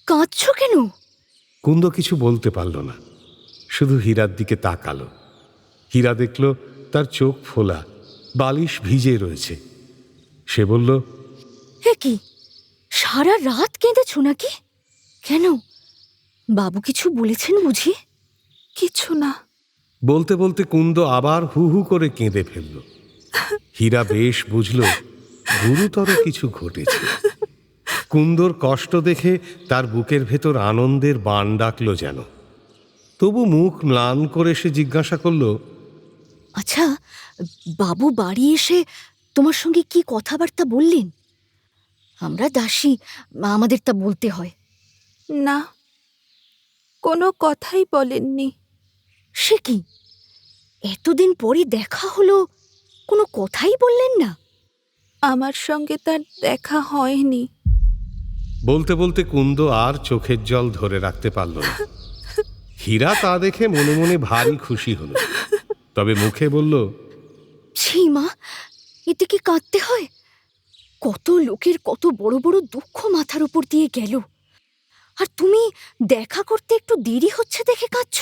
কাঁদছ কেন? কুন্দ কিছু বলতে পারল না, শুধু হীরার দিকে তাকালো। হীরা দেখল তার চোখ ফোলা, বালিশ ভিজে রয়েছে। সে বলল, হে কি, সারা রাত কেঁদেছ নাকি? কেন, বাবু কিছু বলেছেন বুঝি? কিছু না। বলতে বলতে কুন্দ আবার হু হু করে কেঁদে ফেলল। হীরা বেশ বুঝল গুরুতর কিছু ঘটেছে। কুন্দর কষ্ট দেখে তার বুকের ভেতর আনন্দের বাণ ডাকল যেন। তবু মুখ ম্লান করে সে জিজ্ঞাসা করল, আচ্ছা, বাবু বাড়ি এসে তোমার সঙ্গে কি কথাবার্তা বললেন? আমরা দাসী, আমাদের তা বলতে হয়। না, কোনো কথাই বলেননি। সে কি, এতদিন পরে দেখা হলো, কোনো কথাই বললেন না? আমার সঙ্গে তার দেখা হয়নি। বলতে বলতে কুন্দ আর চোখের জল ধরে রাখতে পারল না। হীরা তা দেখে মনে মনে ভারী খুশি হল, তবে মুখে বলল, ছি মা, এতে কি কাঁদতে হয়? কত লোকের কত বড় বড় দুঃখ মাথার উপর দিয়ে গেল, আর তুমি দেখা করতে একটু দেরি হচ্ছে দেখে কাঁদছ?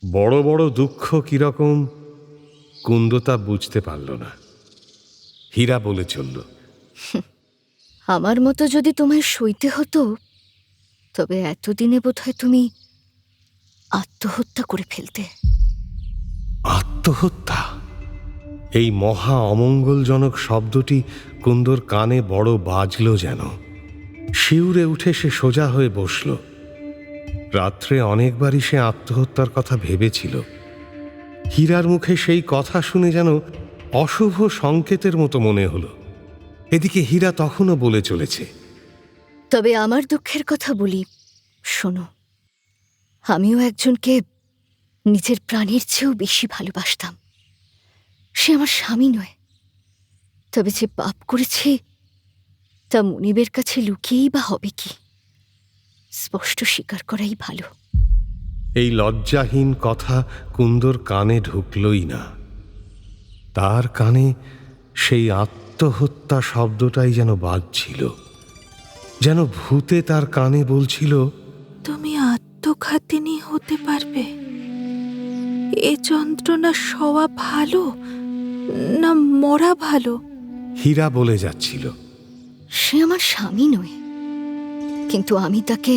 বড় বড় দুঃখ কিরকম কুন্দ তা বুঝতে পারল না। হীরা বলে চলল, আমার মতো যদি তোমায় সইতে হতো, তবে এতদিনে বোধহয় তুমি আত্মহত্যা করে ফেলতে। আত্মহত্যা? এই মহা অমঙ্গলজনক শব্দটি কুন্দর কানে বড় বাজল যেন। শিউরে উঠে সে সোজা হয়ে বসল। রাত্রে অনেকবারই সে আত্মহত্যার কথা ভেবেছিল। হীরার মুখে সেই কথা শুনে যেন অশুভ সংকেতের মতো মনে হলো। এদিকে হীরা তখনও বলে চলেছে, তবে আমার দুঃখের কথা বলি, শোনো। আমিও একজনকে নিজের প্রাণের চেয়েও বেশি ভালোবাসতাম। সে আমার স্বামী নয়, তবে যে পাপ করেছি তা মনিবের কাছে লুকিয়েই বা হবে কি? স্পষ্ট স্বীকার করাই ভালো। এই লজ্জাহীন কথা কুন্দর কানে ঢুকলই না। তার কানে সেই আত্মহত্যা শব্দটাই যেন বাজছিল, যেন ভূতে তার কানে বলছিল, তুমি আত্মঘাতিনী হতে পারবে? এ যন্ত্রণা সওয়া ভালো না মরা ভালো? হীরা বলে যাচ্ছিল, সে আমার স্বামী নয়, কিন্তু আমি তাকে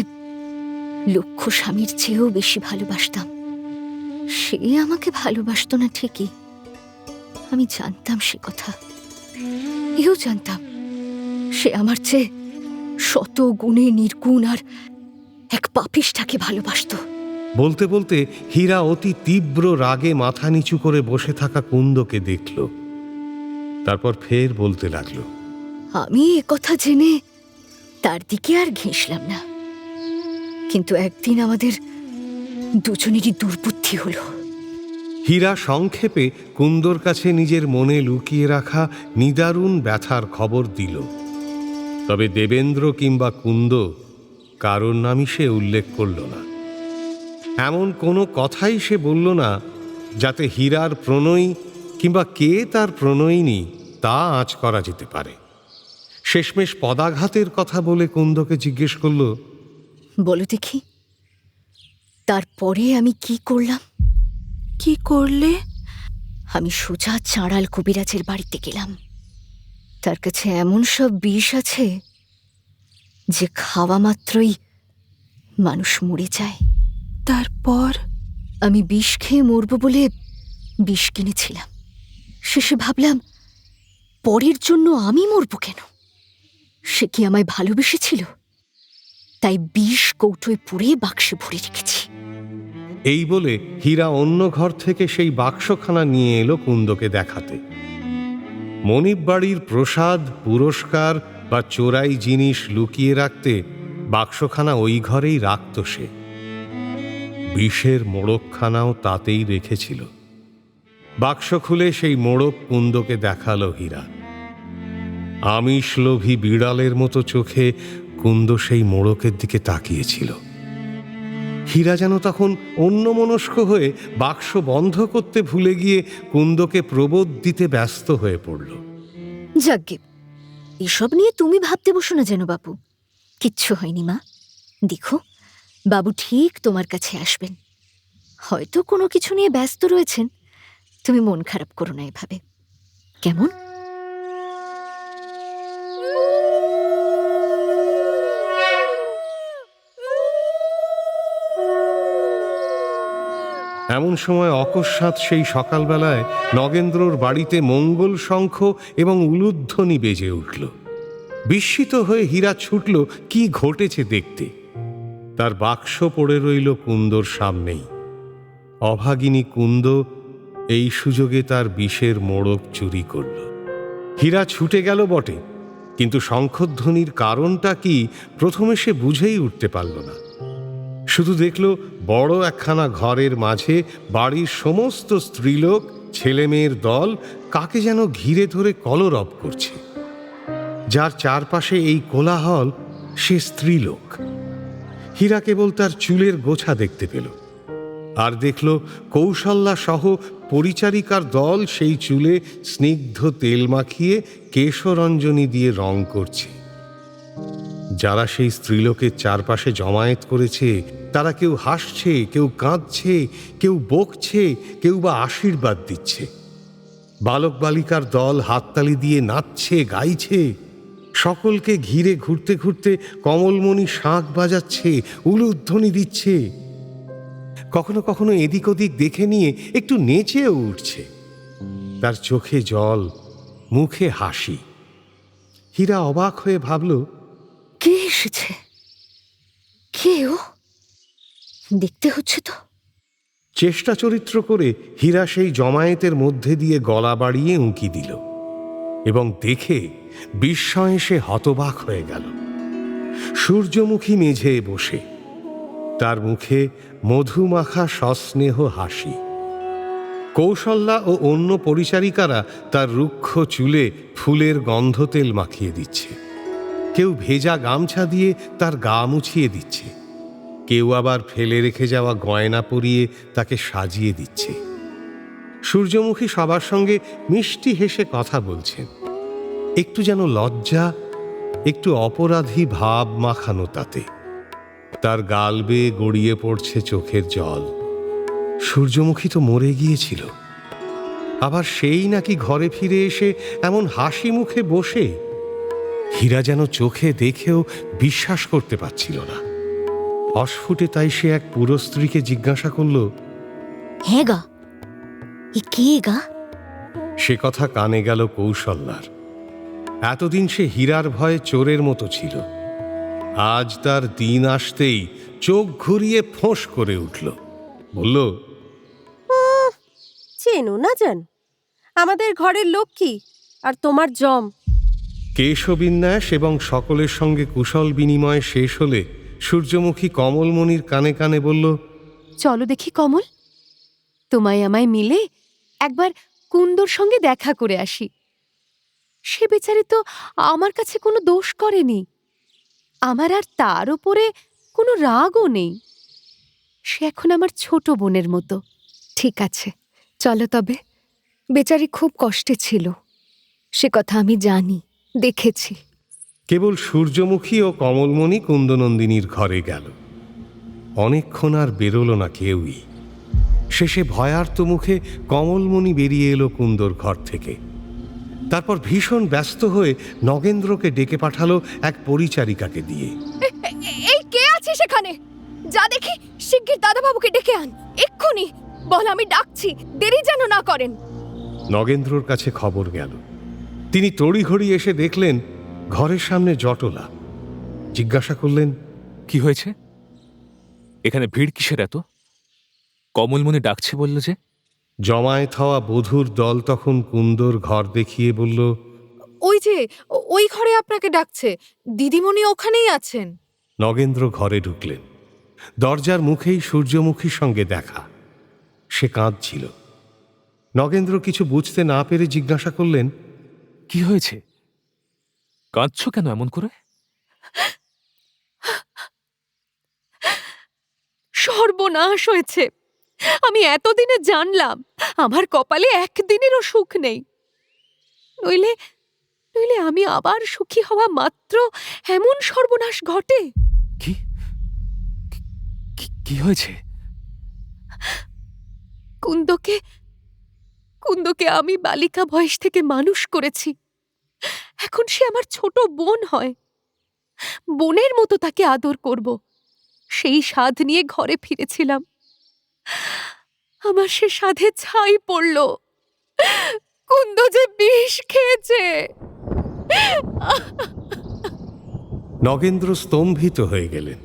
লক্ষ স্বামীর চেয়েও বেশি ভালোবাসতাম। সে আমাকে ভালোবাসত না ঠিকই, আমি জানতাম সে কথা। এও জানতাম সে আমার চেয়ে শত গুণে নির্গুণ আর এক পাপিষ্ঠাকে ভালোবাসত। বলতে বলতে হীরা অতি তীব্র রাগে মাথা নিচু করে বসে থাকা কুন্দকে দেখল। তারপর ফের বলতে লাগলো, আমি এ কথা জেনে তার দিকে আর ঘেঁষলাম না, কিন্তু একদিন আমাদের দুজনেরই দুর্বুদ্ধি হলো। হীরা সংক্ষেপে কুন্দর কাছে নিজের মনে লুকিয়ে রাখা নিদারুণ ব্যথার খবর দিল। তবে দেবেন্দ্র কিংবা কুন্দ কারোর নামই সে উল্লেখ করল না। এমন কোনো কথাই সে বলল না যাতে হীরার প্রণয়ী কিংবা কে তার প্রণয়িনী তা আঁচ করা যেতে পারে। শেষমেশ পদাঘাতের কথা বলে কুন্দকে জিজ্ঞেস করল, বলো দেখি, তারপরে আমি কি করলাম? কি করলে? আমি সোজা চাঁড়াল কবিরাজের বাড়িতে গেলাম। তার কাছে এমন সব বিষ আছে যে খাওয়া মাত্রই মানুষ মরে যায়। তারপর? আমি বিষ খেয়ে মরব বলে বিষ কিনেছিলাম। শেষে ভাবলাম, পরের জন্য আমি মরব কেন? সে কি আমায় ভালোবেসেছিল? তাই বিষ কৌটোয় পুড়ে বাক্সে ভরে রেখেছি। এই বলে হীরা অন্য ঘর থেকে সেই বাক্সখানা নিয়ে এলো কুন্দকে দেখাতে। মনিব বাড়ির প্রসাদ, পুরস্কার বা চোরাই জিনিস লুকিয়ে রাখতে বাক্সখানা ওই ঘরেই রাখত সে। বিষের মোড়কখানাও তাতেই রেখেছিল। বাক্স খুলে সেই মোড়ক কুন্দকে দেখালো হীরা। আমিষলোভী বিড়ালের মতো চোখে কুন্দ সেই মোড়কের দিকে তাকিয়েছিল। হীরা যেন তখন অন্যমনস্ক হয়ে বাক্স বন্ধ করতে ভুলে গিয়ে কুন্দকে প্রবোধ দিতে ব্যস্ত হয়ে পড়ল। যাজ্ঞে, এসব নিয়ে তুমি ভাবতে বসো না যেন বাবু। কিচ্ছু হয়নি মা। দেখো, বাবু ঠিক তোমার কাছে আসবেন। হয়তো কোনো কিছু নিয়ে ব্যস্ত রয়েছেন। তুমি মন খারাপ করো না এভাবে, কেমন? এমন সময় অকস্মাৎ সেই সকালবেলায় নগেন্দ্রর বাড়িতে মঙ্গল শঙ্খ এবং উলুধ্বনি বেজে উঠল। বিস্মিত হয়ে হীরা ছুটল কি ঘটেছে দেখতে। তার বাক্স পড়ে রইল কুন্দর সামনেই। অভাগিনী কুন্দ এই সুযোগে তার বিষের মোড়ক চুরি করল। হীরা ছুটে গেল বটে, কিন্তু শঙ্খধ্বনির কারণটা কি প্রথমে সে বুঝেই উঠতে পারল না। শুধু দেখল বড় একখানা ঘরের মাঝে বাড়ির সমস্ত স্ত্রীলোক, ছেলেমেয়ের দল কাকে যেন ঘিরে ধরে কলরব করছে। যার চারপাশে এই কোলাহল সে স্ত্রীলোক। হীরা কেবল তার চুলের গোছা দেখতে পেল, আর দেখল কৌশল্যা সহ পরিচারিকার দল সেই চুলে স্নিগ্ধ তেল মাখিয়ে কেশরঞ্জনী দিয়ে রং করছে। যারা সেই স্ত্রীলোকের চারপাশে জমায়েত করেছে তারা কেউ হাসছে, কেউ কাঁদছে, কেউ বকছে, কেউ বা আশীর্বাদ দিচ্ছে। বালক বালিকার দল হাততালি দিয়ে নাচছে, গাইছে। সকলকে ঘিরে ঘুরতে ঘুরতে কমলমণি শাঁখ বাজাচ্ছে, উলুধ্বনি দিচ্ছে। কখনো কখনো এদিক ওদিক দেখে নিয়ে একটু নেচেও উঠছে। তার চোখে জল, মুখে হাসি। হীরা অবাক হয়ে ভাবল, কে এসেছে? কে ও? দেখতে হচ্ছে তো। চেষ্টা চরিত্র করে হীরা সেই জমায়েতের মধ্যে দিয়ে গলা বাড়িয়ে উঁকি দিল এবং দেখে বিস্ময়ে সে হতবাক হয়ে গেল। সূর্যমুখী মেঝে বসে, তার মুখে মধুমাখা সস্নেহ হাসি। কৌশল্যা ও অন্য পরিচারিকারা তার রুক্ষ চুলে ফুলের গন্ধতেল মাখিয়ে দিচ্ছে। কেউ ভেজা গামছা দিয়ে তার গা মুছিয়ে দিচ্ছে, কেউ আবার ফেলে রেখে যাওয়া গয়না পরিয়ে তাকে সাজিয়ে দিচ্ছে। সূর্যমুখী সবার সঙ্গে মিষ্টি হেসে কথা বলছেন। একটু যেন লজ্জা, একটু অপরাধী ভাব মাখানো তাতে। তার গাল বেয়ে গড়িয়ে পড়ছে চোখের জল। সূর্যমুখী তো মরে গিয়েছিল, আবার সেই নাকি ঘরে ফিরে এসে এমন হাসি মুখে বসে। হীরা যেন চোখে দেখেও বিশ্বাস করতে পারছিল না। অস্ফুটে তাই সে এক পুরস্ত্রীকে জিজ্ঞাসা করল, হ্যাঁ গা, এ কে গা? সে কথা কানে গেল কৌশল্যার। এতদিন সে হীরার ভয়ে চোরের মতো ছিল। আজ তার দিন আসতেই চোখ ঘুরিয়ে ফোঁস করে উঠল, বলল, চেনো না জান, আমাদের ঘরের লক্ষ্মী আর তোমার জম। কেশবিন্যাস এবং সকলের সঙ্গে কুশল বিনিময় শেষ হলে সূর্যমুখী কমলমণির কানে কানে বলল, চলো দেখি কমল, তোমায় আমায় মিলে একবার কুন্দর সঙ্গে দেখা করে আসি। সে বেচারি তো আমার কাছে কোনো দোষ করেনি, আমার আর তার উপরে কোনো রাগও নেই। সে এখন আমার ছোট বোনের মতো। ঠিক আছে, চলো তবে। বেচারি খুব কষ্টে ছিল, সে কথা আমি জানি, দেখেছি। কেবল সূর্যমুখী ও কমলমণি কুন্দনন্দিনীর ঘরে গেল। অনেকক্ষণ আর বেরোল না কেউই। শেষে ভয়ার্ত মুখে কমলমণি বেরিয়ে এলো কুন্দর ঘর থেকে। তারপর ভীষণ ব্যস্ত হয়ে নগেন্দ্রকে ডেকে পাঠালো এক পরিচারিকাকে দিয়ে। এই কে আছে সেখানে? যা দেখি শিগগির দাদাবাবুকে ডেকে আন, এক্ষুনি। বল আমি ডাকছি, দেরি যেন না করেন। নগেন্দ্রর কাছে খবর গেল। তিনি তড়িঘড়ি এসে দেখলেন ঘরের সামনে জটলা। জিজ্ঞাসা করলেন, কি হয়েছে? এখানে ভিড় কিসের এত? কমলমণি ডাকছে বলল যে। জমায়েত হওয়া বধূর দল তখন কুন্দর ঘর দেখিয়ে বলল, ওই যে ওই ঘরে আপনাকে ডাকছে, দিদিমণি ওখানেই আছেন। নগেন্দ্র ঘরে ঢুকলেন। দরজার মুখেই সূর্যমুখীর সঙ্গে দেখা। সে কাঁদছিল। নগেন্দ্র কিছু বুঝতে না পেরে জিজ্ঞাসা করলেন, কি হয়েছে? কাঁদছো কেন এমন করে? সর্বনাশ হয়েছে। আমি এতদিনে জানলাম আমার কপালে একদিনেরও সুখ নেই। নইলে নইলে আমি আবার সুখী হওয়া মাত্র এমন সর্বনাশ ঘটে। কি কি হয়েছে? কুন্দকে আমি বালিকা বয়স থেকে মানুষ করেছি। এখন সে আমার ছোট বোন হয়। বোনের মতো তাকে আদর করব, সেই সাধ নিয়ে ঘরে ফিরেছিলাম। আমার সে সাধে ছাই পড়ল। কুন্দ যে বিষ খেয়েছে। নগেন্দ্র স্তম্ভিত হয়ে গেলেন।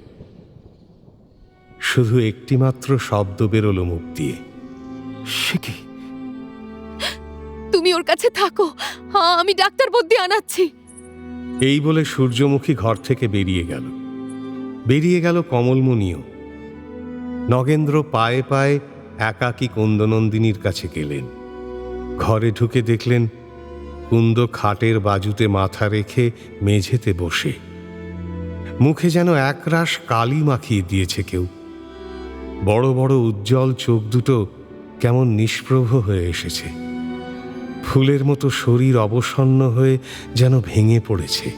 শুধু একটিমাত্র শব্দ বেরোল মুখ দিয়ে, সে কি? তুমি ওর কাছে থাকো, আমি ডাক্তার বদ্যি আনাচ্ছি। এই বলে সূর্যমুখী ঘর থেকে বেরিয়ে গেল। বেরিয়ে গেল কমলমণিও। নগেন্দ্র পায়ে পায়ে একাকী কুন্দনন্দিনীর কাছে গেলেন। ঘরে ঢুকে দেখলেন কুন্দ খাটের বাজুতে মাথা রেখে মেঝেতে বসে। মুখে যেন একরাশ কালি মাখিয়ে দিয়েছে কেউ। বড় বড় উজ্জ্বল চোখ দুটো কেমন নিষ্প্রভ হয়ে এসেছে। ফুলের মতো শরীর অবসন্ন হয়ে যেন ভেঙে পড়েছে।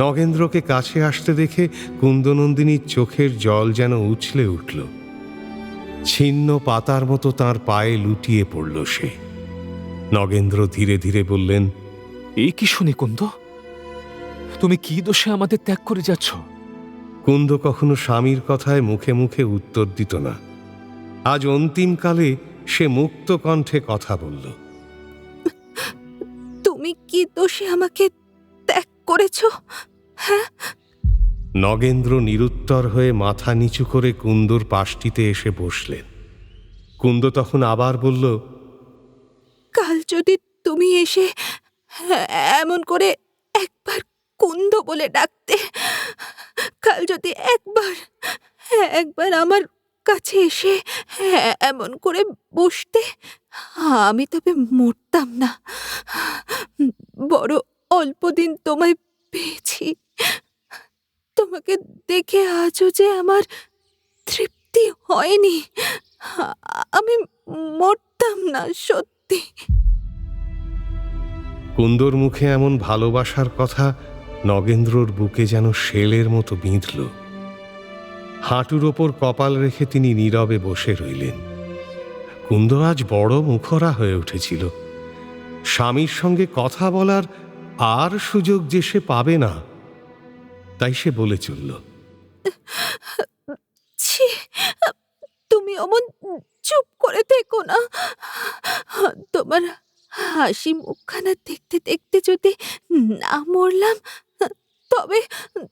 নগেন্দ্রকে কাছে আসতে দেখে কুন্দনন্দিনীর চোখের জল যেন উছলে উঠল। ছিন্ন পাতার মতো তার পায়ে লুটিয়ে পড়ল সে। নগেন্দ্র ধীরে ধীরে বললেন, এই কি শুনি কুন্দ? তুমি কি দোষে আমাদের ত্যাগ করে যাচ্ছ? কুন্দ কখনো স্বামীর কথায় মুখে মুখে উত্তর দিত না। আজ অন্তিমকালে সে মুক্ত কণ্ঠে কথা বলল। তুমি কি দোষে আমাকে ত্যাগ করেছ? হ্যাঁ? নগেন্দ্র নিরুত্তর হয়ে মাথা নিচু করে কুন্দর পাশটিতে এসে বসলেন। কুন্দ তখন আবার বলল, কাল যদি তুমি এসে এমন করে একবার কুন্দ বলে ডাকতে, কাল যদি একবার আমার কাছে এসে এমন করে বসতে, আমি তবে মরতাম না। বড় অল্প দিন তোমায় পেয়েছি। তোমাকে দেখে আজও যে আমার তৃপ্তি হয়নি। আমি মরতাম না, সত্যি। কুন্দর মুখে এমন ভালোবাসার কথা নগেন্দ্রর বুকে যেন শেলের মতো বিঁধল। হাঁটুর ওপর কপাল রেখে তিনি নীরবে বসে রইলেন। কুন্দ আজ বড় মুখরা হয়ে উঠেছিল। স্বামীর সঙ্গে কথা বলার আর সুযোগ যে সে পাবে না, তাই সে বলে চলল, ছি, তুমি অমন চুপ করে থেকো না। তোমার হাসি মুখখানা দেখতে দেখতে যদি না মরলাম,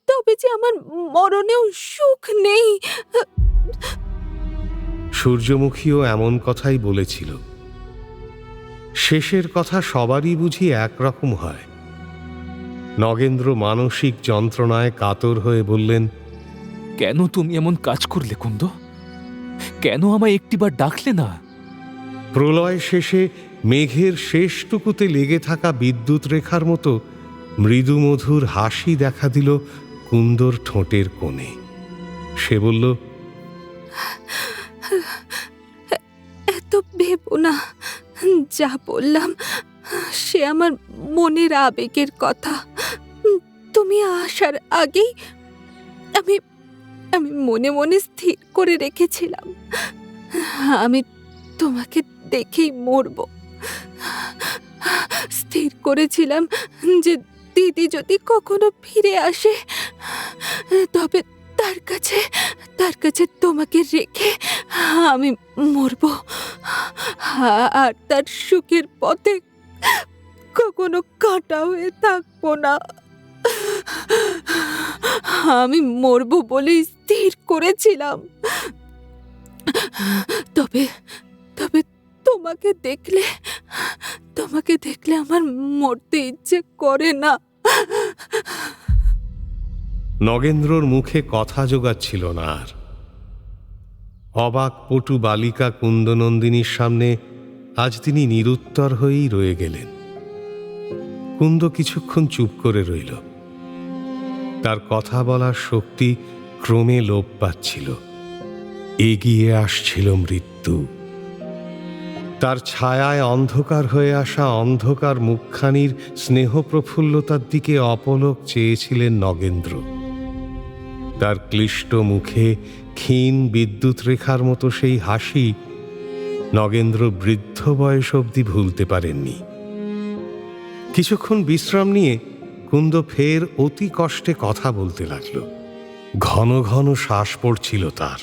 তবে যে আমার মরণেও সুখ নেই। সূর্যমুখীও এমন কথাই বলেছিল। শেষের কথা সবারই বুঝি একরকম হয়। নগেন্দ্র মানসিক যন্ত্রণায় কাতর হয়ে বললেন, কেন তুমি এমন কাজ করলে কুন্দ? কেন আমায় একটিবার ডাকলে না? প্রলয় শেষে মেঘের শেষটুকুতে লেগে থাকা বিদ্যুৎ রেখার মতো মৃদু মধুর হাসি দেখা দিল কুন্দর ঠোঁটের কোণে। সে বলল, ভেবো না, যা বললাম সে আমার মনের আবেগের কথা। তুমি আসার আগেই আমি আমি মনে মনে স্থির করে রেখেছিলাম আমি তোমাকে দেখেই মরব। স্থির করেছিলাম যে দিদি যদি কখনো ফিরে আসে তবে তার কাছে তোমাকে রেখে আমি মরব, আর তার সুখের পথে কখনো কাঁটা হয়ে থাকবো না। আমি মরব বলেই স্থির করেছিলাম। তবে তোমাকে দেখলে আমার মরতে ইচ্ছে করে না। নগেন্দ্রর মুখে কথা জোগাচ্ছিল না আর। অবাক পটু বালিকা কুন্দনন্দিনীর সামনে আজ তিনি নিরুত্তর হয়েই রয়ে গেলেন। কুন্দ কিছুক্ষণ চুপ করে রইল। তার কথা বলার শক্তি ক্রমে লোপ পাচ্ছিল। এগিয়ে আসছিল মৃত্যু। তার ছায়ায় অন্ধকার হয়ে আসা অন্ধকার মুখখানির স্নেহ প্রফুল্লতার দিকে অপলক চেয়েছিলেন নগেন্দ্র। তার ক্লিষ্ট মুখে ক্ষীণ বিদ্যুৎ রেখার মতো সেই হাসি নগেন্দ্র বৃদ্ধ বয়স অবধি ভুলতে পারেননি। কিছুক্ষণ বিশ্রাম নিয়ে কুন্দ ফের অতি কষ্টে কথা বলতে লাগল। ঘন ঘন শ্বাস পড়ছিল তার।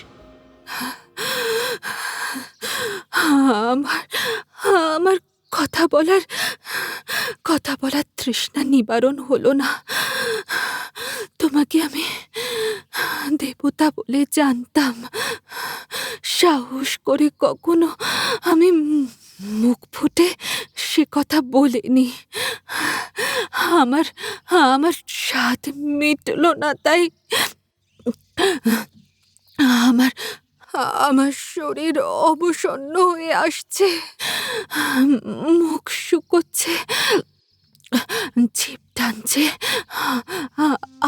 আমার কথা বলার তৃষ্ণা নিবারণ হলো না। তোমাকে আমি দেবতা বলে জানতাম, সাহস করে কখনো আমি মুখ ফুটে সে কথা বলিনি। আমার স্বাদ মিটল না, তাই আমার শরীর অবসন্ন হয়ে আসছে, মুখ শুকোচ্ছে, জিভ টানছে।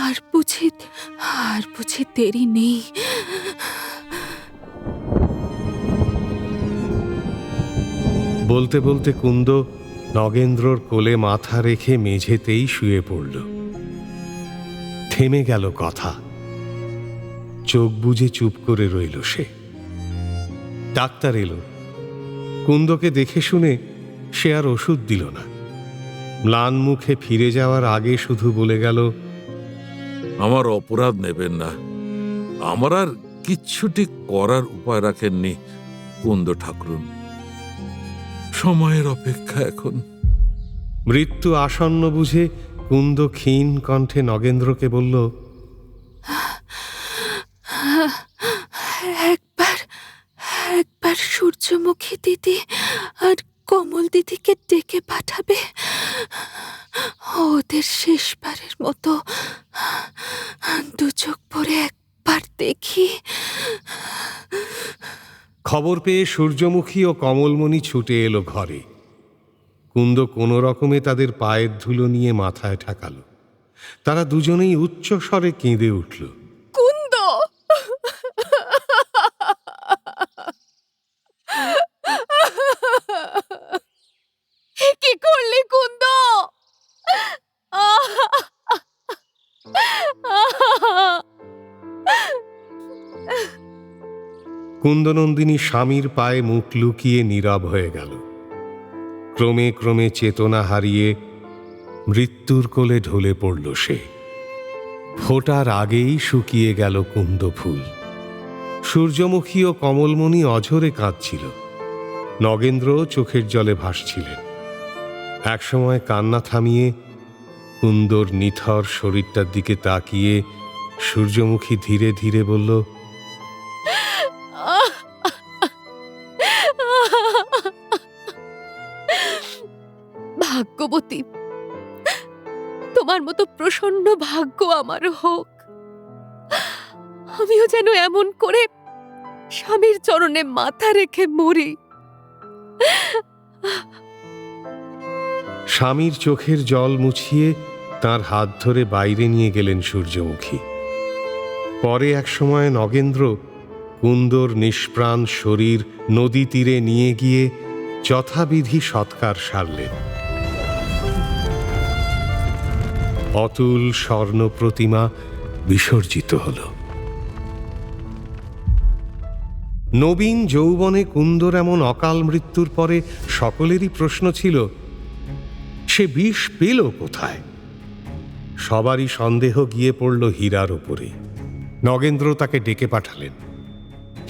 আর বুঝি দেরি নেই। বলতে বলতে কুন্দ নগেন্দ্রর কোলে মাথা রেখে মেঝেতেই শুয়ে পড়ল। থেমে গেল কথা। চোখ বুজে চুপ করে রইল সে। ডাক্তার এলো। কুন্দকে দেখে শুনে সে আর ওষুধ দিল না। ম্লান মুখে ফিরে যাওয়ার আগে শুধু বলে গেল, আমার অপরাধ নেবেন না, আমার আর কিচ্ছুটি করার উপায় রাখেননি কুন্দ ঠাকুরুন। সময়ের অপেক্ষা এখন। মৃত্যু আসন্ন বুঝে কুন্দ ক্ষীণ কণ্ঠে নগেন্দ্রকে বলল, একবার সূর্যমুখী দিদি আর কমল দিদিকে ডেকে পাঠাবে, ওদের শেষবারের মতো দু চোখ ভরে একবার দেখি। খবর পেয়ে সূর্যমুখী ও কমলমণি ছুটে এলো ঘরে। কুন্দ কোনো রকমে তাদের পায়ের ধুলো নিয়ে মাথায় ঠেকাল। তারা দুজনেই উচ্চ স্বরে কেঁদে উঠল। কুন্দ, কি করলি কুন্দ? কুন্দনন্দিনী স্বামীর পায়ে মুখ লুকিয়ে নীরব হয়ে গেল। ক্রমে ক্রমে চেতনা হারিয়ে মৃত্যুর কোলে ঢলে পড়ল সে। ফোটার আগেই শুকিয়ে গেল কুন্দ ফুল। সূর্যমুখী ও কমলমণি অঝরে কাঁদছিল। নগেন্দ্রও চোখের জলে ভাসছিলেন। একসময় কান্না থামিয়ে কুন্দর নিথর শরীরটার দিকে তাকিয়ে সূর্যমুখী ধীরে ধীরে বলল, ভাগ্যবতী, তোমার মতো প্রসন্ন ভাগ্য আমার হোক। আমিও যেন এমন করে স্বামীর চরণে মাথা রেখে মরি। স্বামীর চোখের জল মুছিয়ে তার হাত ধরে বাইরে নিয়ে গেলেন সূর্যমুখী। পরে এক সময় নগেন্দ্র কুন্দর নিষ্প্রাণ শরীর নদী তীরে নিয়ে গিয়ে যথাবিধি সৎকার সারলেন। অতুল স্বর্ণ প্রতিমা বিসর্জিত হল। নবীন যৌবনে কুন্দর এমন অকাল মৃত্যুর পরে সকলেরই প্রশ্ন ছিল, সে বিষ পেল কোথায়? সবারই সন্দেহ গিয়ে পড়ল হীরার ওপরে। নগেন্দ্র তাকে ডেকে পাঠালেন।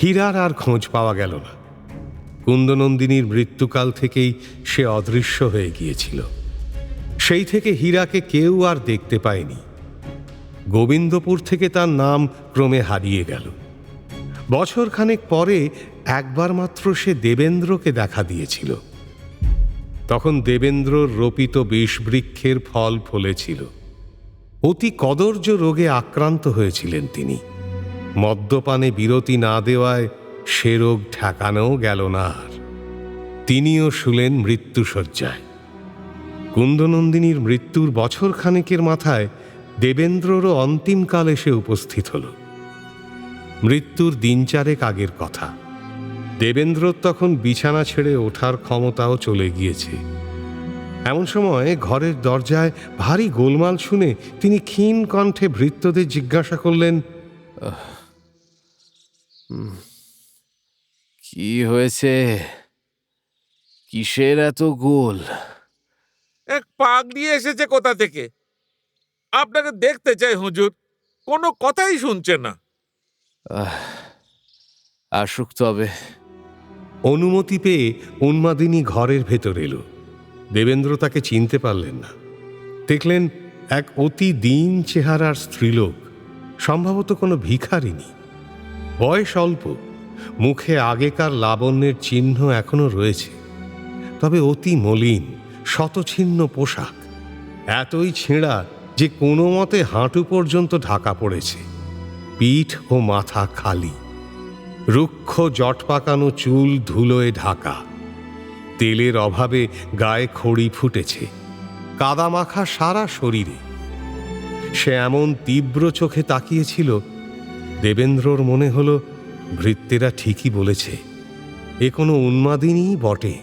হীরার আর খোঁজ পাওয়া গেল না। কুন্দনন্দিনীর মৃত্যুকাল থেকেই সে অদৃশ্য হয়ে গিয়েছিল। সেই থেকে হীরাকে কেউ আর দেখতে পায়নি। গোবিন্দপুর থেকে তার নাম ক্রমে হারিয়ে গেল। বছরখানেক পরে একবার মাত্র সে দেবেন্দ্রকে দেখা দিয়েছিল। তখন দেবেন্দ্রর রোপিত বিষবৃক্ষের ফল ফলেছিল। অতি কদর্য রোগে আক্রান্ত হয়েছিলেন তিনি। মদ্যপানে বিরতি না দেওয়ায় সে রোগ ঠেকানোও গেল না আর। তিনিও শুলেন মৃত্যুশয্যায়। কুন্দনন্দিনীর মৃত্যুর বছরখানেকের মাথায় দেবেন্দ্ররও অন্তিমকাল এসে উপস্থিত হল। মৃত্যুর দিন চারেক আগের কথা। দেবেন্দ্রর তখন বিছানা ছেড়ে ওঠার ক্ষমতাও চলে গিয়েছে। এমন সময় ঘরের দরজায় ভারী গোলমাল শুনে তিনি ক্ষীণ কণ্ঠে ভৃত্যদের জিজ্ঞাসা করলেন, কি হয়েছে? কিসের এত গোল? এক পাগড়ি এসেছে কোথা থেকে। আপনাকে দেখতে চাই হুজুর, কোনো কথাই শুনছে না। আসুক তবে। অনুমতি পেয়ে উন্মাদিনী ঘরের ভেতর এলো। দেবেন্দ্র তাকে চিনতে পারলেন না। দেখলেন এক অতি দীন চেহারার স্ত্রীলোক, সম্ভবত কোনো ভিখারিনী। বয়স অল্প, মুখে আগেকার লাবণ্যের চিহ্ন এখনো রয়েছে, তবে অতি মলিন, শতছিন্ন পোশাক, এতই ছেঁড়া যে কোনো মতে হাঁটু পর্যন্ত ঢাকা পড়েছে। পিঠ ও মাথা খালি, রুক্ষ জট পাকানো চুল ধুলোয় ঢাকা। তেলের অভাবে গায়ে খড়ি ফুটেছে, কাদা মাখা সারা শরীরে। সে এমন তীব্র চোখে তাকিয়েছিল, দেবেন্দ্রর মনে হলো ভৃত্যেরা ঠিকই বলেছে, এ কোনো উন্মাদিনী বটে।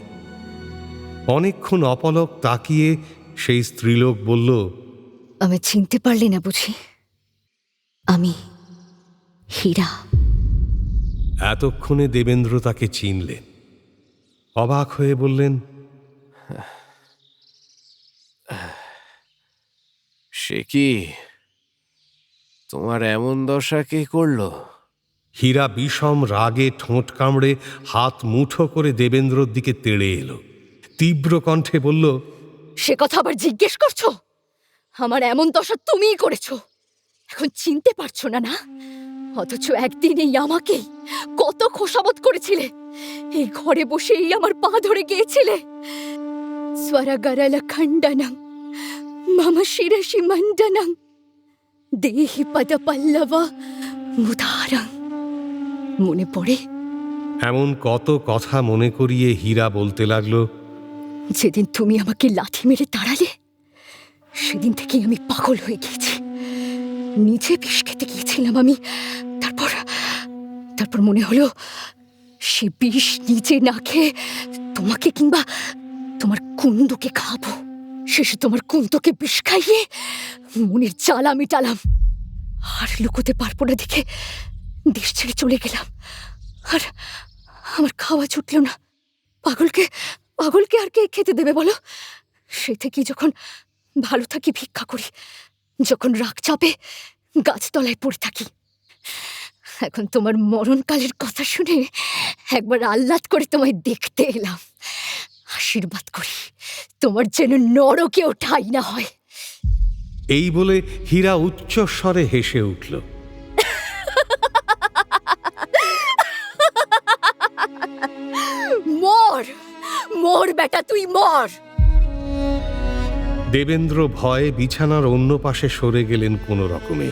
অনেকক্ষণ অপলক তাকিয়ে সেই স্ত্রীলোক বলল, আমি চিনতে পারলি না বুঝি? আমি হীরা। এতক্ষণে দেবেন্দ্র তাকে চিনলেন। অবাক হয়ে বললেন, সে কি? তোমার এমন দশা কে করল? হীরা বিষম রাগে ঠোঁট কামড়ে হাত মুঠো করে দেবেন্দ্রর দিকে তেড়ে এলো। তীব্র কণ্ঠে বলল, সে কথা আবার জিজ্ঞেস করছো? আমার এমন দশা তুমিই করেছো, এখন চিনতে পারছো না? না, অথচ একদিনেই আমাকেই কত খোসামত করেছিলে। এই ঘরে বসেই আমার পা ধরে গিয়েছিলে। স্বরগরল খণ্ডনং মম শিরসি মণ্ডনং দেহি পদ পল্লব মুদারং। মনে পড়ে? এমন কত কথা মনে করিয়ে হীরা বলতে লাগলো, যেদিন তুমি আমাকে লাথি মেরে তাড়ালে, সেদিন থেকেই আমি পাগল হয়ে গিয়েছি। নিচে বিষ খেতে গিয়েছিলাম আমি। তারপর মনে হলো সে বিষ নিচে না খেয়ে তোমাকে কিংবা তোমার কুন্দকে খাবো। শেষে তোমার কুন্দকে বিষ খাইয়ে মনের জ্বালা মিটালাম। আর লুকোতে পারবো না দেখে দেশ ছেড়ে চলে গেলাম। আর আমার খাওয়া ছুটল না। পাগলকে আর কে খেতে দেবে বলো? সে থেকেই যখন ভালো থাকি ভিক্ষা করি, যখন রাগ চাপে গাছতলায় পড়ে থাকি। এখন তোমার মরণকালের কথা শুনে একবার আহ্লাদ করে তোমায় দেখতে এলাম। আশীর্বাদ করি তোমার যেন নরকেও ঠাঁই না হয়। এই বলে হীরা উচ্চস্বরে হেসে উঠল। মর মর বেটা, তুই মর। দেবেন্দ্র ভয়ে বিছানার অন্য পাশে সরে গেলেন কোনো রকমে।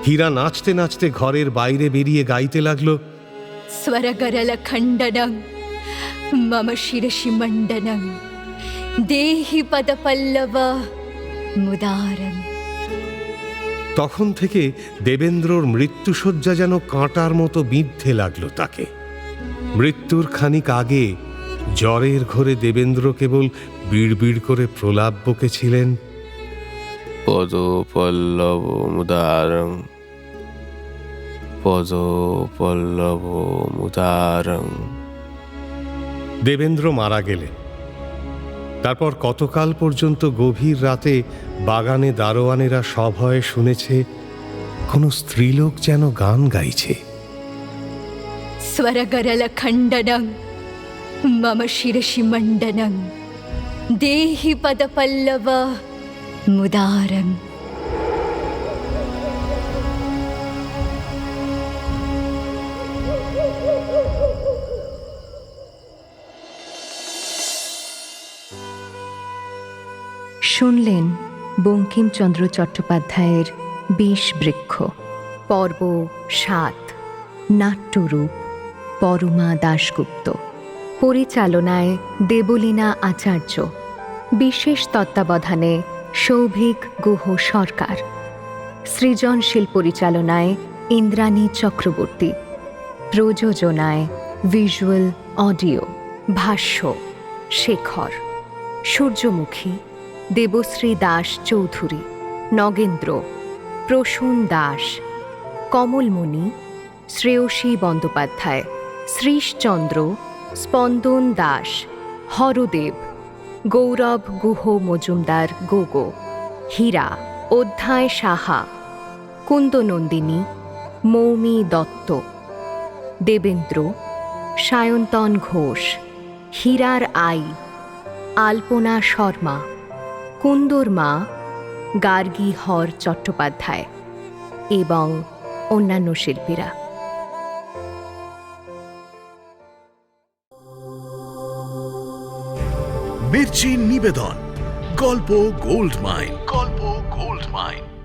হীরা নাচতে নাচতে ঘরের বাইরে বেরিয়ে গাইতে লাগলো, স্বরগরল খণ্ডনং মম শিরসি মণ্ডনং দেহি পদ পল্লব মুদারং। তখন থেকে দেবেন্দ্রর মৃত্যুশয্যা যেন কাঁটার মতো বিঁধতে লাগলো তাকে। মৃত্যুর খানিক আগে জ্বরের ঘোরে দেবেন্দ্র কেবল বিড়বিড় করে প্রলাপ বকেছিলেন, পদ পল্লব মুদারং, পদ পল্লব মুদারং। দেবেন্দ্র মারা গেলেন। তারপর কতকাল পর্যন্ত গভীর রাতে বাগানে দারোয়ানেরা সভয়ে শুনেছে কোনো স্ত্রীলোক যেন গান গাইছে। स्वरगरल खण्डनं मम शिरसि मण्डनं देहि पदपल्लव मुदारं। শুনলেন বঙ্কিমচন্দ্র চট্টোপাধ্যায়ের বিষবৃক্ষ, পর্ব ৭, নাট্যরূপ পরমা দাশগুপ্ত, পরিচালনায় দেবলীনা আচার্য, বিশেষ তত্ত্বাবধানে সৌভিক গুহ সরকার, সৃজনশীল পরিচালনায় ইন্দ্রাণী চক্রবর্তী, প্রযোজনায় ভিজুয়াল অডিও, ভাষ্য শেখর, সূর্যমুখী দেবশ্রী দাস চৌধুরী, নগেন্দ্র প্রসূন দাস, কমলমণি শ্রেয়সী বন্দ্যোপাধ্যায়, শ্রীশচন্দ্র স্পন্দন দাস, হরদেব গৌরব গুহ মজুমদার গোগো, হীরা অধ্যায় সাহা, কুন্দনন্দিনী মৌমি দত্ত, দেবেন্দ্র সায়ন্তন ঘোষ, হীরার আই আলপনা শর্মা, কুন্দর মা গার্গী হর চট্টোপাধ্যায় এবং অন্যান্য শিল্পীরা। মির্চি নিবেদন, গল্প গোল্ড মাইন। গল্প গোল্ড মাইন।